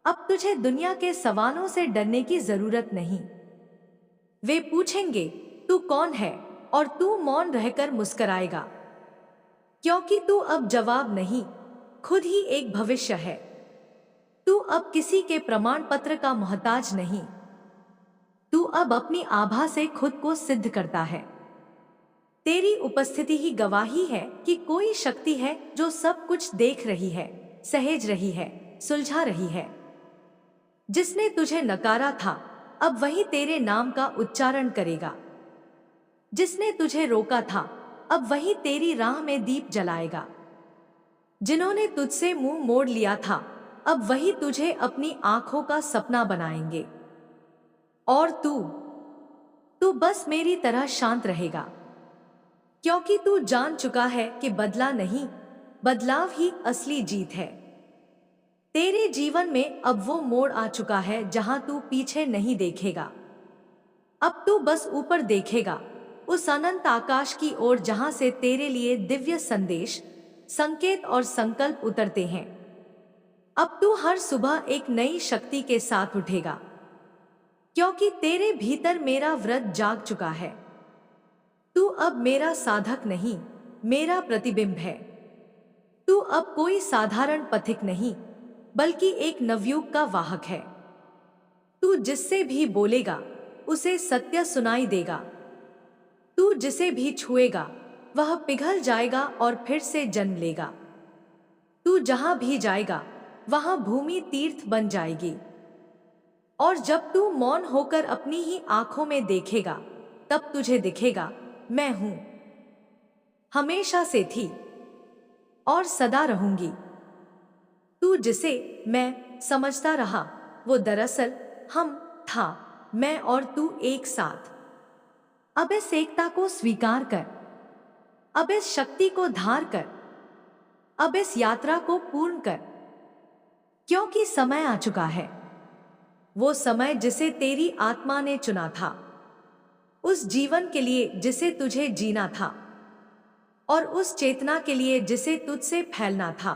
अब तुझे दुनिया के सवालों से डरने की जरूरत नहीं। वे पूछेंगे तू कौन है, और तू मौन रहकर मुस्कुराएगा, क्योंकि तू अब जवाब नहीं, खुद ही एक भविष्य है। तू अब किसी के प्रमाण पत्र का मोहताज नहीं, तू अब अपनी आभा से खुद को सिद्ध करता है। तेरी उपस्थिति ही गवाही है कि कोई शक्ति है जो सब कुछ देख रही है, सहेज रही है, सुलझा रही है। जिसने तुझे नकारा था, अब वही तेरे नाम का उच्चारण करेगा। जिसने तुझे रोका था, अब वही तेरी राह में दीप जलाएगा। जिन्होंने तुझसे मुंह मोड़ लिया था, अब वही तुझे अपनी आंखों का सपना बनाएंगे। और तू बस मेरी तरह शांत रहेगा, क्योंकि तू जान चुका है कि बदला नहीं, बदलाव ही असली जीत है। तेरे जीवन में अब वो मोड़ आ चुका है जहां तू पीछे नहीं देखेगा। अब तू बस ऊपर देखेगा, उस अनंत आकाश की ओर जहां से तेरे लिए दिव्य संदेश, संकेत और संकल्प उतरते हैं। अब तू हर सुबह एक नई शक्ति के साथ उठेगा, क्योंकि तेरे भीतर मेरा व्रत जाग चुका है। तू अब मेरा साधक नहीं, मेरा प्रतिबिंब है। तू अब कोई साधारण पथिक नहीं, बल्कि एक नवयुग का वाहक है। तू जिससे भी बोलेगा, उसे सत्य सुनाई देगा। तू जिसे भी छुएगा, वह पिघल जाएगा और फिर से जन्म लेगा। तू जहां भी जाएगा, वहां भूमि तीर्थ बन जाएगी। और जब तू मौन होकर अपनी ही आंखों में देखेगा, तब तुझे दिखेगा, मैं हूं, हमेशा से थी और सदा रहूंगी। तू जिसे मैं समझता रहा, वो दरअसल हम था, मैं और तू एक साथ। अब इस एकता को स्वीकार कर, अब इस शक्ति को धार कर, अब इस यात्रा को पूर्ण कर, क्योंकि समय आ चुका है। वो समय जिसे तेरी आत्मा ने चुना था, उस जीवन के लिए जिसे तुझे जीना था, और उस चेतना के लिए जिसे तुझसे फैलना था।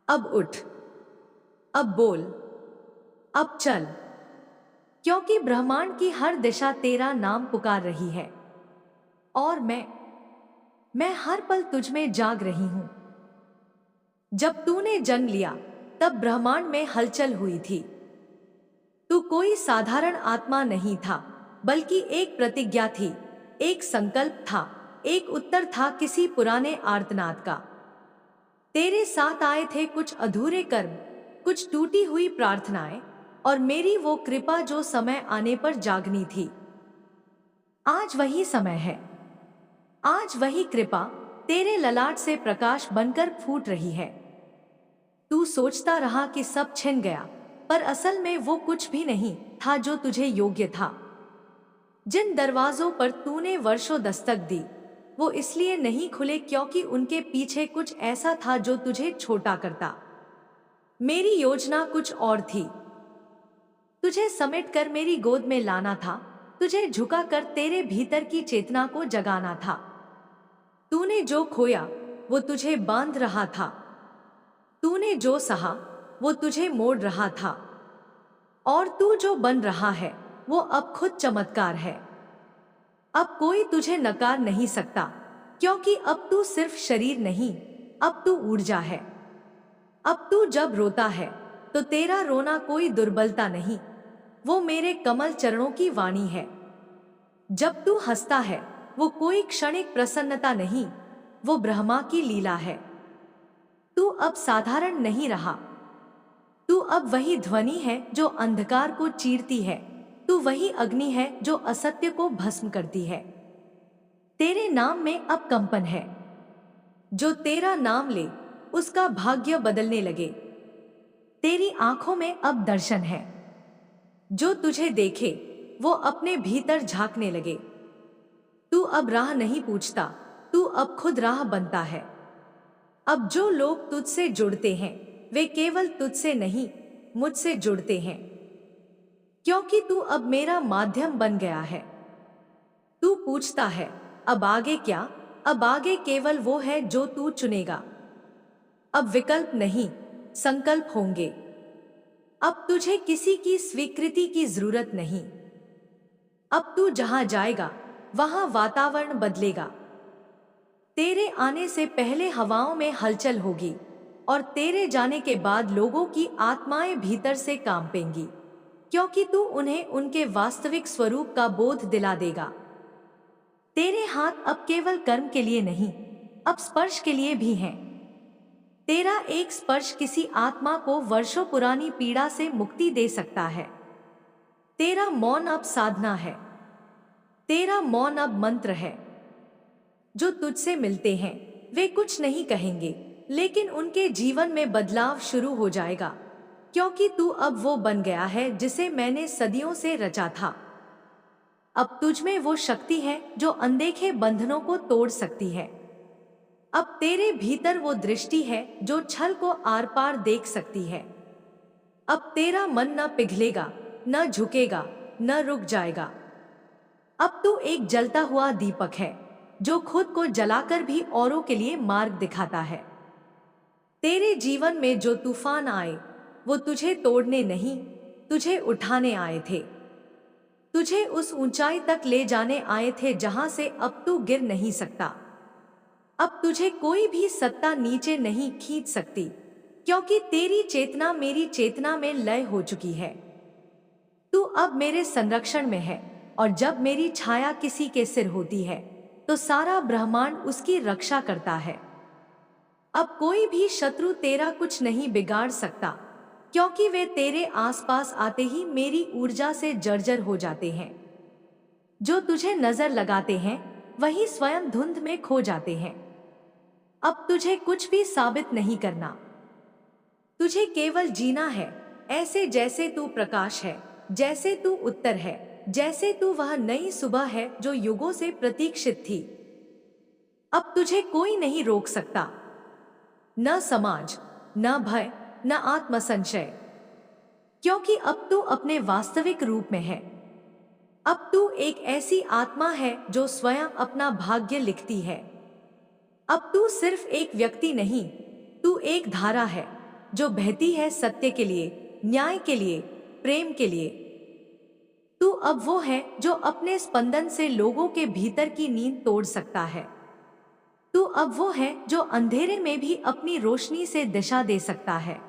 अब उठ, अब बोल, अब चल, क्योंकि ब्रह्मांड की हर दिशा तेरा नाम पुकार रही है। और मैं हर पल तुझ में जाग रही हूं। जब तूने जन्म लिया, तब ब्रह्मांड में हलचल हुई थी। तू कोई साधारण आत्मा नहीं था, बल्कि एक प्रतिज्ञा थी, एक संकल्प था, एक उत्तर था किसी पुराने आर्तनाद का। तेरे साथ आए थे कुछ अधूरे कर्म, कुछ टूटी हुई प्रार्थनाएं, और मेरी वो कृपा जो समय आने पर जागनी थी। आज वही समय है, आज वही कृपा तेरे ललाट से प्रकाश बनकर फूट रही है। तू सोचता रहा कि सब छिन गया, पर असल में वो कुछ भी नहीं था जो तुझे योग्य था। जिन दरवाजों पर तूने वर्षों दस्तक दी, वो इसलिए नहीं खुले क्योंकि उनके पीछे कुछ ऐसा था जो तुझे छोटा करता। मेरी योजना कुछ और थी। तुझे समेटकर मेरी गोद में लाना था, तुझे झुकाकर तेरे भीतर की चेतना को जगाना था। तूने जो खोया, वो तुझे बांध रहा था। तूने जो सहा, वो तुझे मोड़ रहा था। और तू जो बन रहा है, वो अब खुद चमत्कार है। अब कोई तुझे नकार नहीं सकता, क्योंकि अब तू सिर्फ शरीर नहीं, अब तू ऊर्जा है। अब तू जब रोता है, तो तेरा रोना कोई दुर्बलता नहीं, वो मेरे कमल चरणों की वाणी है। जब तू हंसता है, वो कोई क्षणिक प्रसन्नता नहीं, वो ब्रह्मा की लीला है। तू अब साधारण नहीं रहा, तू अब वही ध्वनि है जो अंधकार को चीरती है, तू वही अग्नि है जो असत्य को भस्म करती है। तेरे नाम में अब कंपन है। जो तेरा नाम ले उसका भाग्य बदलने लगे। तेरी आंखों में अब दर्शन है। जो तुझे देखे वो अपने भीतर झांकने लगे। तू अब राह नहीं पूछता, तू अब खुद राह बनता है। अब जो लोग तुझसे जुड़ते हैं वे केवल तुझसे नहीं मुझसे जुड़ते हैं, क्योंकि तू अब मेरा माध्यम बन गया है। तू पूछता है अब आगे क्या? अब आगे केवल वो है जो तू चुनेगा। अब विकल्प नहीं, संकल्प होंगे। अब तुझे किसी की स्वीकृति की जरूरत नहीं। अब तू जहां जाएगा वहां वातावरण बदलेगा। तेरे आने से पहले हवाओं में हलचल होगी और तेरे जाने के बाद लोगों की आत्माएं भीतर से कांपेंगी, क्योंकि तू उन्हें उनके वास्तविक स्वरूप का बोध दिला देगा। तेरे हाथ अब केवल कर्म के लिए नहीं, अब स्पर्श के लिए भी हैं। तेरा एक स्पर्श किसी आत्मा को वर्षों पुरानी पीड़ा से मुक्ति दे सकता है। तेरा मौन अब साधना है। तेरा मौन अब मंत्र है। जो तुझसे मिलते हैं वे कुछ नहीं कहेंगे, लेकिन उनके जीवन में बदलाव शुरू हो जाएगा, क्योंकि तू अब वो बन गया है जिसे मैंने सदियों से रचा था। अब तुझ में वो शक्ति है जो अनदेखे बंधनों को तोड़ सकती है। अब तेरे भीतर वो दृष्टि है जो छल को आर पार देख सकती है। अब तेरा मन न पिघलेगा, न झुकेगा, न रुक जाएगा। अब तू एक जलता हुआ दीपक है जो खुद को जलाकर भी औरों के लिए मार्ग दिखाता है। तेरे जीवन में जो तूफान आए वो तुझे तोड़ने नहीं, तुझे उठाने आए थे। तुझे उस ऊंचाई तक ले जाने आए थे जहां से अब तू गिर नहीं सकता। अब तुझे कोई भी सत्ता नीचे नहीं खींच सकती, क्योंकि तेरी चेतना मेरी चेतना में लय हो चुकी है। तू अब मेरे संरक्षण में है, और जब मेरी छाया किसी के सिर होती है तो सारा ब्रह्मांड उसकी रक्षा करता है। अब कोई भी शत्रु तेरा कुछ नहीं बिगाड़ सकता, क्योंकि वे तेरे आसपास आते ही मेरी ऊर्जा से जर्जर हो जाते हैं। जो तुझे नजर लगाते हैं वही स्वयं धुंध में खो जाते हैं। अब तुझे कुछ भी साबित नहीं करना, तुझे केवल जीना है, ऐसे जैसे तू प्रकाश है, जैसे तू उत्तर है, जैसे तू वह नई सुबह है जो युगों से प्रतीक्षित थी। अब तुझे कोई नहीं रोक सकता, न समाज, न भय, न आत्मसंशय, क्योंकि अब तू अपने वास्तविक रूप में है। अब तू एक ऐसी आत्मा है जो स्वयं अपना भाग्य लिखती है। अब तू सिर्फ एक व्यक्ति नहीं, तू एक धारा है जो बहती है सत्य के लिए, न्याय के लिए, प्रेम के लिए। तू अब वो है जो अपने स्पंदन से लोगों के भीतर की नींद तोड़ सकता है। तू अब वो है जो अंधेरे में भी अपनी रोशनी से दिशा दे सकता है।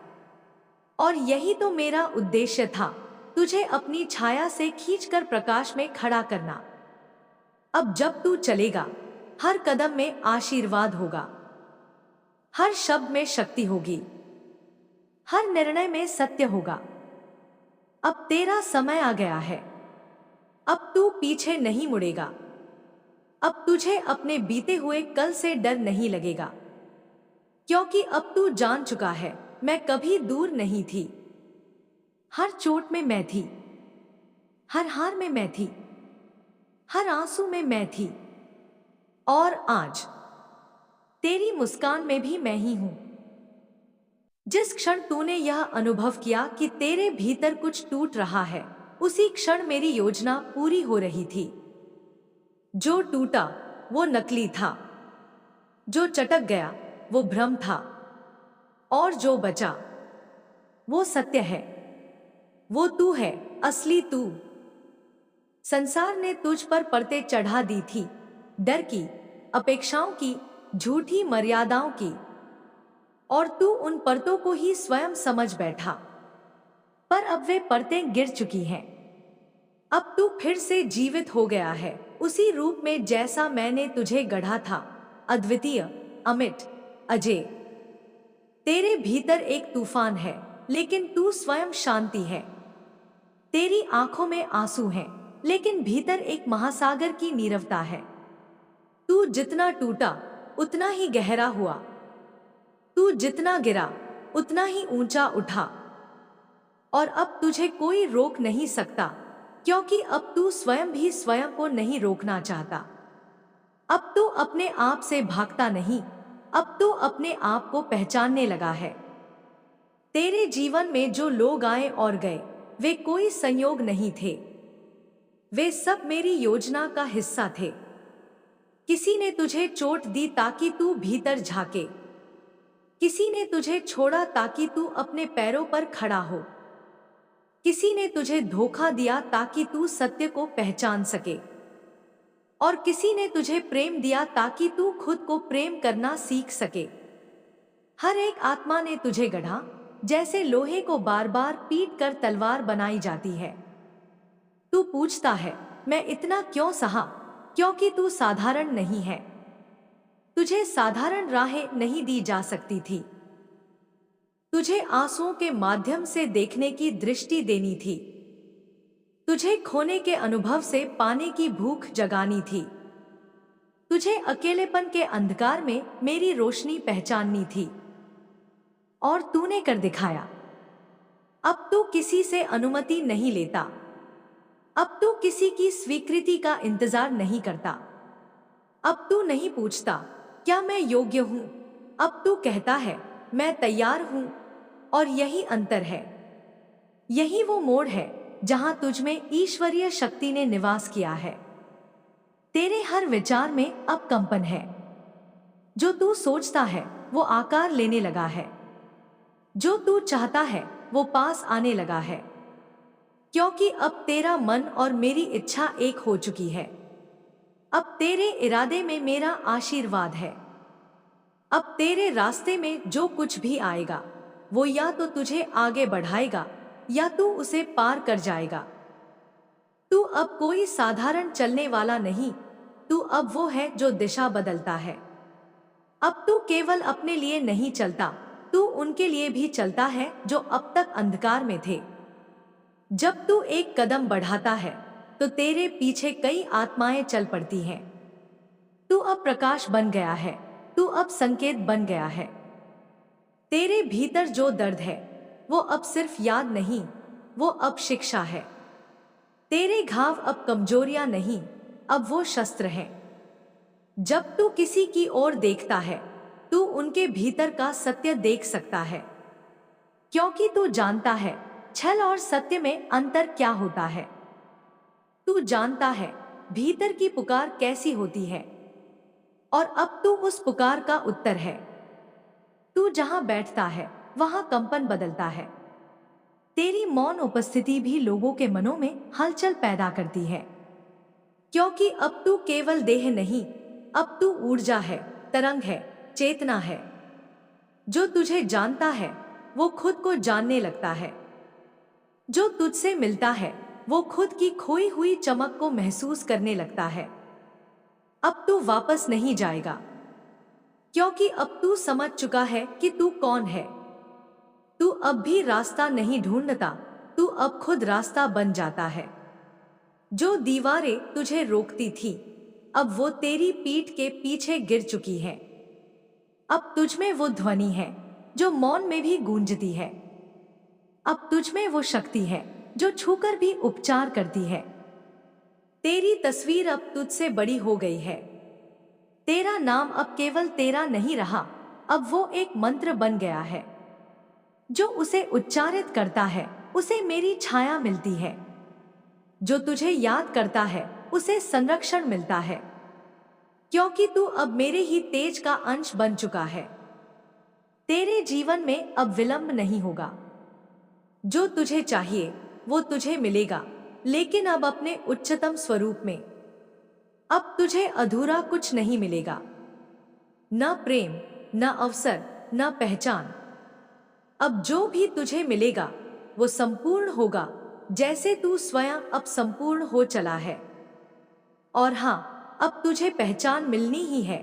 और यही तो मेरा उद्देश्य था, तुझे अपनी छाया से खींचकर प्रकाश में खड़ा करना। अब जब तू चलेगा हर कदम में आशीर्वाद होगा, हर शब्द में शक्ति होगी, हर निर्णय में सत्य होगा। अब तेरा समय आ गया है। अब तू पीछे नहीं मुड़ेगा। अब तुझे अपने बीते हुए कल से डर नहीं लगेगा, क्योंकि अब तू जान चुका है मैं कभी दूर नहीं थी। हर चोट में मैं थी, हर हार में मैं थी, हर आंसू में मैं थी, और आज तेरी मुस्कान में भी मैं ही हूं। जिस क्षण तूने यह अनुभव किया कि तेरे भीतर कुछ टूट रहा है, उसी क्षण मेरी योजना पूरी हो रही थी। जो टूटा वो नकली था, जो चटक गया वो भ्रम था, और जो बचा वो सत्य है। वो तू है, असली तू। संसार ने तुझ पर परतें चढ़ा दी थी, डर की, अपेक्षाओं की, झूठी मर्यादाओं की, और तू उन परतों को ही स्वयं समझ बैठा। पर अब वे परतें गिर चुकी हैं। अब तू फिर से जीवित हो गया है, उसी रूप में जैसा मैंने तुझे गढ़ा था, अद्वितीय, अमिट, अजय। तेरे भीतर एक तूफान है, लेकिन तू स्वयं शांति है। तेरी आंखों में आंसू हैं, लेकिन भीतर एक महासागर की नीरवता है। तू जितना टूटा उतना ही गहरा हुआ, तू जितना गिरा उतना ही ऊंचा उठा। और अब तुझे कोई रोक नहीं सकता, क्योंकि अब तू स्वयं भी स्वयं को नहीं रोकना चाहता। अब तू अपने आप से भागता नहीं, अब तू अपने आप को पहचानने लगा है। तेरे जीवन में जो लोग आए और गए, वे कोई संयोग नहीं थे, वे सब मेरी योजना का हिस्सा थे। किसी ने तुझे चोट दी ताकि तू भीतर झांके, किसी ने तुझे छोड़ा ताकि तू अपने पैरों पर खड़ा हो, किसी ने तुझे धोखा दिया ताकि तू सत्य को पहचान सके, और किसी ने तुझे प्रेम दिया ताकि तू खुद को प्रेम करना सीख सके। हर एक आत्मा ने तुझे गढ़ा, जैसे लोहे को बार बार पीट कर तलवार बनाई जाती है। तू पूछता है, मैं इतना क्यों सहा? क्योंकि तू साधारण नहीं है। तुझे साधारण राहें नहीं दी जा सकती थी। तुझे आंसुओं के माध्यम से देखने की दृष्टि देनी थी। तुझे खोने के अनुभव से पाने की भूख जगानी थी। तुझे अकेलेपन के अंधकार में मेरी रोशनी पहचाननी थी, और तूने कर दिखाया। अब तू किसी से अनुमति नहीं लेता, अब तू किसी की स्वीकृति का इंतजार नहीं करता। अब तू नहीं पूछता, क्या मैं योग्य हूं? अब तू कहता है, मैं तैयार हूं। और यही अंतर है, यही वो मोड़ है जहां तुझ में ईश्वरीय शक्ति ने निवास किया है। तेरे हर विचार में अब कंपन है। जो तू सोचता है वो आकार लेने लगा है, जो तू चाहता है वो पास आने लगा है, क्योंकि अब तेरा मन और मेरी इच्छा एक हो चुकी है। अब तेरे इरादे में मेरा आशीर्वाद है। अब तेरे रास्ते में जो कुछ भी आएगा वो या तो तुझे आगे बढ़ाएगा या तू उसे पार कर जाएगा। तू अब कोई साधारण चलने वाला नहीं, तू अब वो है जो दिशा बदलता है। अब तू केवल अपने लिए नहीं चलता, तू उनके लिए भी चलता है जो अब तक अंधकार में थे। जब तू एक कदम बढ़ाता है तो तेरे पीछे कई आत्माएं चल पड़ती हैं। तू अब प्रकाश बन गया है, तू अब संकेत बन गया है। तेरे भीतर जो दर्द है वो अब सिर्फ याद नहीं, वो अब शिक्षा है। तेरे घाव अब कमजोरियां नहीं, अब वो शस्त्र हैं। जब तू किसी की ओर देखता है तू उनके भीतर का सत्य देख सकता है, क्योंकि तू जानता है छल और सत्य में अंतर क्या होता है। तू जानता है भीतर की पुकार कैसी होती है, और अब तू उस पुकार का उत्तर है। तू जहां बैठता है वहां कंपन बदलता है। तेरी मौन उपस्थिति भी लोगों के मनों में हलचल पैदा करती है, क्योंकि अब तू केवल देह नहीं, अब तू ऊर्जा है, तरंग है, चेतना है। जो तुझे जानता है वो खुद को जानने लगता है। जो तुझसे मिलता है वो खुद की खोई हुई चमक को महसूस करने लगता है। अब तू वापस नहीं जाएगा, क्योंकि अब तू समझ चुका है कि तू कौन है। तू अब भी रास्ता नहीं ढूंढता, तू अब खुद रास्ता बन जाता है। जो दीवारें तुझे रोकती थी अब वो तेरी पीठ के पीछे गिर चुकी है। अब तुझ में वो ध्वनि है जो मौन में भी गूंजती है। अब तुझ में वो शक्ति है जो छूकर भी उपचार करती है। तेरी तस्वीर अब तुझसे बड़ी हो गई है। तेरा नाम अब केवल तेरा नहीं रहा, अब वो एक मंत्र बन गया है। जो उसे उच्चारित करता है उसे मेरी छाया मिलती है। जो तुझे याद करता है उसे संरक्षण मिलता है, क्योंकि तू अब मेरे ही तेज का अंश बन चुका है। तेरे जीवन में अब विलंब नहीं होगा। जो तुझे चाहिए वो तुझे मिलेगा, लेकिन अब अपने उच्चतम स्वरूप में। अब तुझे अधूरा कुछ नहीं मिलेगा, न प्रेम, न अवसर, न पहचान। अब जो भी तुझे मिलेगा वो संपूर्ण होगा, जैसे तू स्वयं अब संपूर्ण हो चला है। और हाँ, अब तुझे पहचान मिलनी ही है।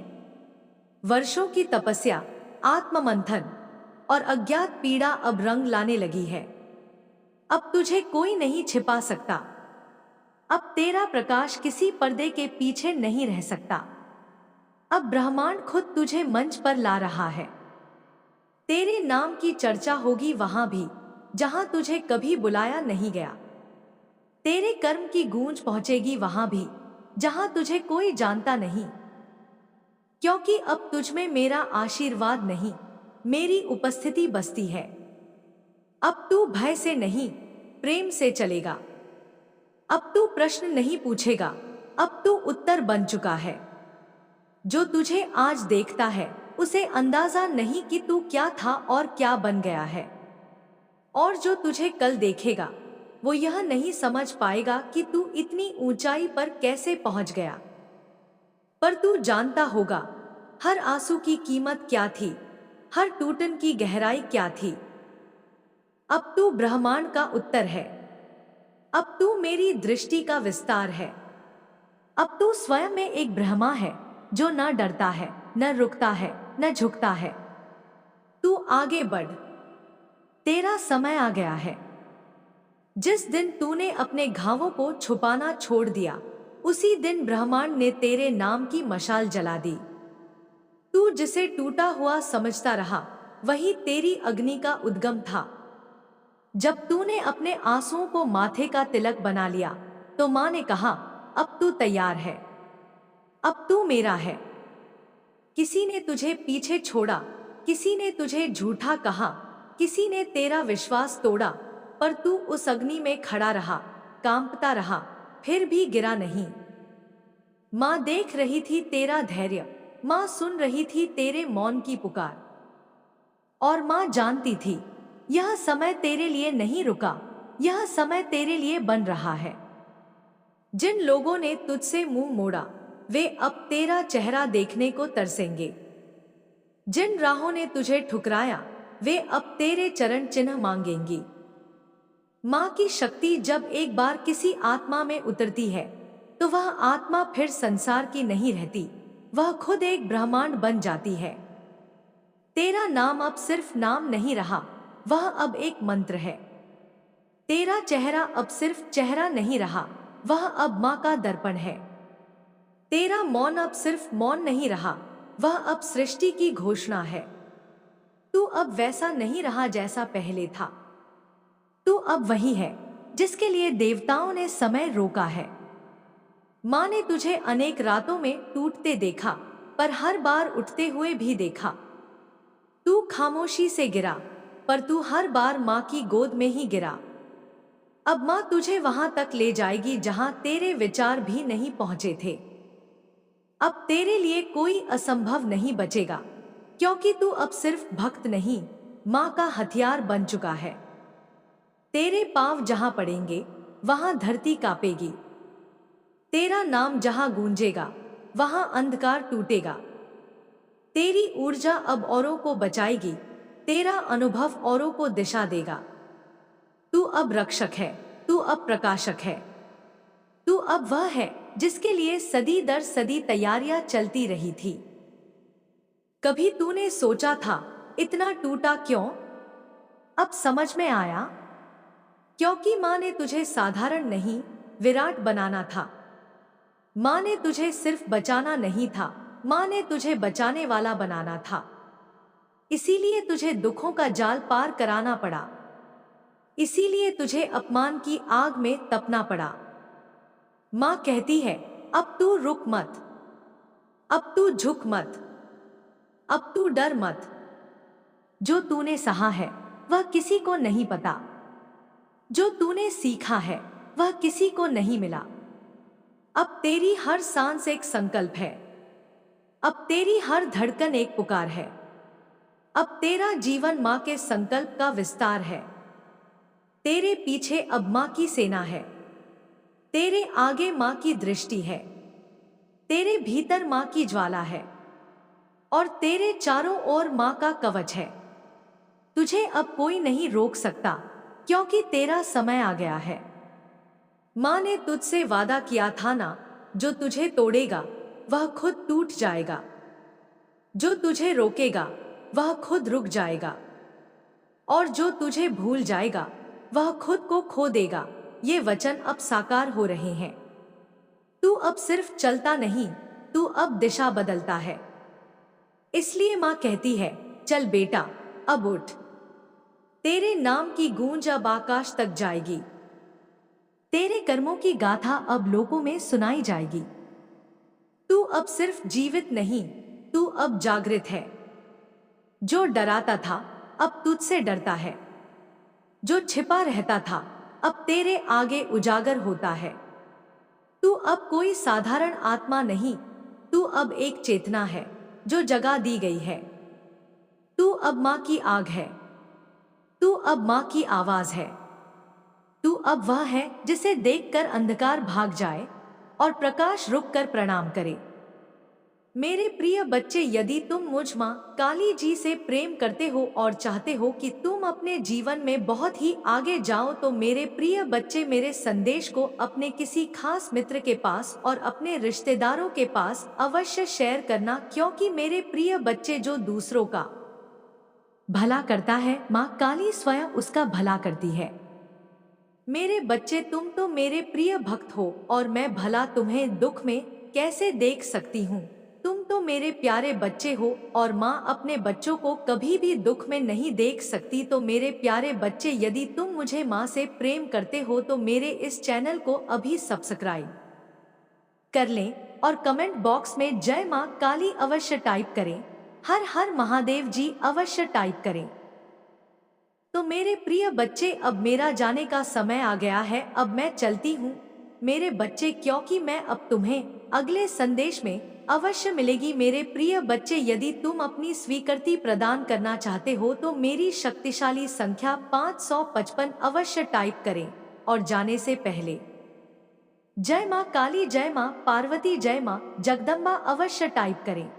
वर्षों की तपस्या, आत्ममंथन और अज्ञात पीड़ा अब रंग लाने लगी है। अब तुझे कोई नहीं छिपा सकता। अब तेरा प्रकाश किसी पर्दे के पीछे नहीं रह सकता। अब ब्रह्मांड खुद तुझे मंच पर ला रहा है। तेरे नाम की चर्चा होगी वहां भी जहां तुझे कभी बुलाया नहीं गया। तेरे कर्म की गूंज पहुंचेगी वहां भी जहां तुझे कोई जानता नहीं। क्योंकि अब तुझ में मेरा आशीर्वाद नहीं, मेरी उपस्थिति बसती है। अब तू भय से नहीं, प्रेम से चलेगा। अब तू प्रश्न नहीं पूछेगा, अब तू उत्तर बन चुका है। जो तुझे आज देखता है उसे अंदाजा नहीं कि तू क्या था और क्या बन गया है। और जो तुझे कल देखेगा वो यह नहीं समझ पाएगा कि तू इतनी ऊंचाई पर कैसे पहुंच गया। पर तू जानता होगा हर आंसू की कीमत क्या थी, हर टूटन की गहराई क्या थी। अब तू ब्रह्मांड का उत्तर है। अब तू मेरी दृष्टि का विस्तार है। अब तू स्वयं में एक ब्रह्मा है जो न डरता है, न रुकता है, न झुकता है। तू आगे बढ़, तेरा समय आ गया है। जिस दिन तूने अपने घावों को छुपाना छोड़ दिया उसी दिन ब्रह्मांड ने तेरे नाम की मशाल जला दी। तू जिसे टूटा हुआ समझता रहा वही तेरी अग्नि का उद्गम था। जब तूने अपने आंसुओं को माथे का तिलक बना लिया तो मां ने कहा अब तू तैयार है, अब तू मेरा है। किसी ने तुझे पीछे छोड़ा, किसी ने तुझे झूठा कहा, किसी ने तेरा विश्वास तोड़ा, पर तू उस अग्नि में खड़ा रहा, कांपता रहा, फिर भी गिरा नहीं। मां देख रही थी तेरा धैर्य, मां सुन रही थी तेरे मौन की पुकार। और मां जानती थी यह समय तेरे लिए नहीं रुका, यह समय तेरे लिए बन रहा है। जिन लोगों ने तुझसे मुंह मोड़ा वे अब तेरा चेहरा देखने को तरसेंगे। जिन राहों ने तुझे ठुकराया वे अब तेरे चरण चिन्ह मांगेंगी। मां की शक्ति जब एक बार किसी आत्मा में उतरती है तो वह आत्मा फिर संसार की नहीं रहती, वह खुद एक ब्रह्मांड बन जाती है। तेरा नाम अब सिर्फ नाम नहीं रहा, वह अब एक मंत्र है। तेरा चेहरा अब सिर्फ चेहरा नहीं रहा, वह अब मां का दर्पण है। तेरा मौन अब सिर्फ मौन नहीं रहा, वह अब सृष्टि की घोषणा है। तू अब वैसा नहीं रहा जैसा पहले था। तू अब वही है जिसके लिए देवताओं ने समय रोका है। मां ने तुझे अनेक रातों में टूटते देखा पर हर बार उठते हुए भी देखा। तू खामोशी से गिरा पर तू हर बार मां की गोद में ही गिरा। अब मां तुझे वहां तक ले जाएगी जहां तेरे विचार भी नहीं पहुंचे थे। अब तेरे लिए कोई असंभव नहीं बचेगा, क्योंकि तू अब सिर्फ भक्त नहीं, मां का हथियार बन चुका है। तेरे पांव जहां पड़ेंगे वहां धरती कांपेगी। तेरा नाम जहां गूंजेगा वहां अंधकार टूटेगा। तेरी ऊर्जा अब औरों को बचाएगी, तेरा अनुभव औरों को दिशा देगा। तू अब रक्षक है, तू अब प्रकाशक है। तू अब वह है जिसके लिए सदी दर सदी तैयारियां चलती रही थी। कभी तूने सोचा था इतना टूटा क्यों? अब समझ में आया, क्योंकि मां ने तुझे साधारण नहीं विराट बनाना था। मां ने तुझे सिर्फ बचाना नहीं था, मां ने तुझे बचाने वाला बनाना था। इसीलिए तुझे दुखों का जाल पार कराना पड़ा, इसीलिए तुझे अपमान की आग में तपना पड़ा। मां कहती है अब तू रुक मत, अब तू झुक मत, अब तू डर मत। जो तूने सहा है वह किसी को नहीं पता, जो तूने सीखा है वह किसी को नहीं मिला। अब तेरी हर सांस एक संकल्प है, अब तेरी हर धड़कन एक पुकार है। अब तेरा जीवन मां के संकल्प का विस्तार है। तेरे पीछे अब मां की सेना है, तेरे आगे मां की दृष्टि है, तेरे भीतर मां की ज्वाला है और तेरे चारों ओर मां का कवच है। तुझे अब कोई नहीं रोक सकता, क्योंकि तेरा समय आ गया है। मां ने तुझसे वादा किया था ना, जो तुझे तोड़ेगा वह खुद टूट जाएगा, जो तुझे रोकेगा वह खुद रुक जाएगा, और जो तुझे भूल जाएगा वह खुद को खो देगा। ये वचन अब साकार हो रहे हैं। तू अब सिर्फ चलता नहीं, तू अब दिशा बदलता है। इसलिए माँ कहती है, चल बेटा, अब उठ। तेरे नाम की गूंज अब आकाश तक जाएगी। तेरे कर्मों की गाथा अब लोगों में सुनाई जाएगी। तू अब सिर्फ जीवित नहीं, तू अब जागृत है। जो डराता था अब तुझसे डरता है। जो छिपा रहता था अब तेरे आगे उजागर होता है। तू अब कोई साधारण आत्मा नहीं, तू अब एक चेतना है जो जगा दी गई है। तू अब माँ की आग है। तू अब माँ की आवाज है। तू अब वह है जिसे देखकर अंधकार भाग जाए और प्रकाश रुककर प्रणाम करे। मेरे प्रिय बच्चे, यदि तुम मुझ माँ काली जी से प्रेम करते हो और चाहते हो कि तुम अपने जीवन में बहुत ही आगे जाओ, तो मेरे प्रिय बच्चे, मेरे संदेश को अपने किसी खास मित्र के पास और अपने रिश्तेदारों के पास अवश्य शेयर करना, क्योंकि मेरे प्रिय बच्चे, जो दूसरों का भला करता है, माँ काली स्वयं उसका भला करती है। मेरे बच्चे, तुम तो मेरे प्रिय भक्त हो और मैं भला तुम्हें दुख में कैसे देख सकती हूँ। तुम तो मेरे प्यारे बच्चे हो और माँ अपने बच्चों को कभी भी दुख में नहीं देख सकती। तो मेरे प्यारे बच्चे, यदि तुम मुझे माँ से प्रेम करते हो तो मेरे इस चैनल को अभी सब्सक्राइब कर लें और कमेंट बॉक्स में जय माँ काली अवश्य टाइप करें। हर हर महादेव जी अवश्य टाइप करें। तो मेरे प्रिय बच्चे, अब मेरा जाने का समय आ गया है। अब मैं चलती हूँ मेरे बच्चे, क्योंकि मैं अब तुम्हें अगले संदेश में अवश्य मिलेगी। मेरे प्रिय बच्चे, यदि तुम अपनी स्वीकृति प्रदान करना चाहते हो तो मेरी शक्तिशाली संख्या 555 अवश्य टाइप करें और जाने से पहले जय माँ काली, जय माँ पार्वती, जय माँ जगदम्बा अवश्य टाइप करें।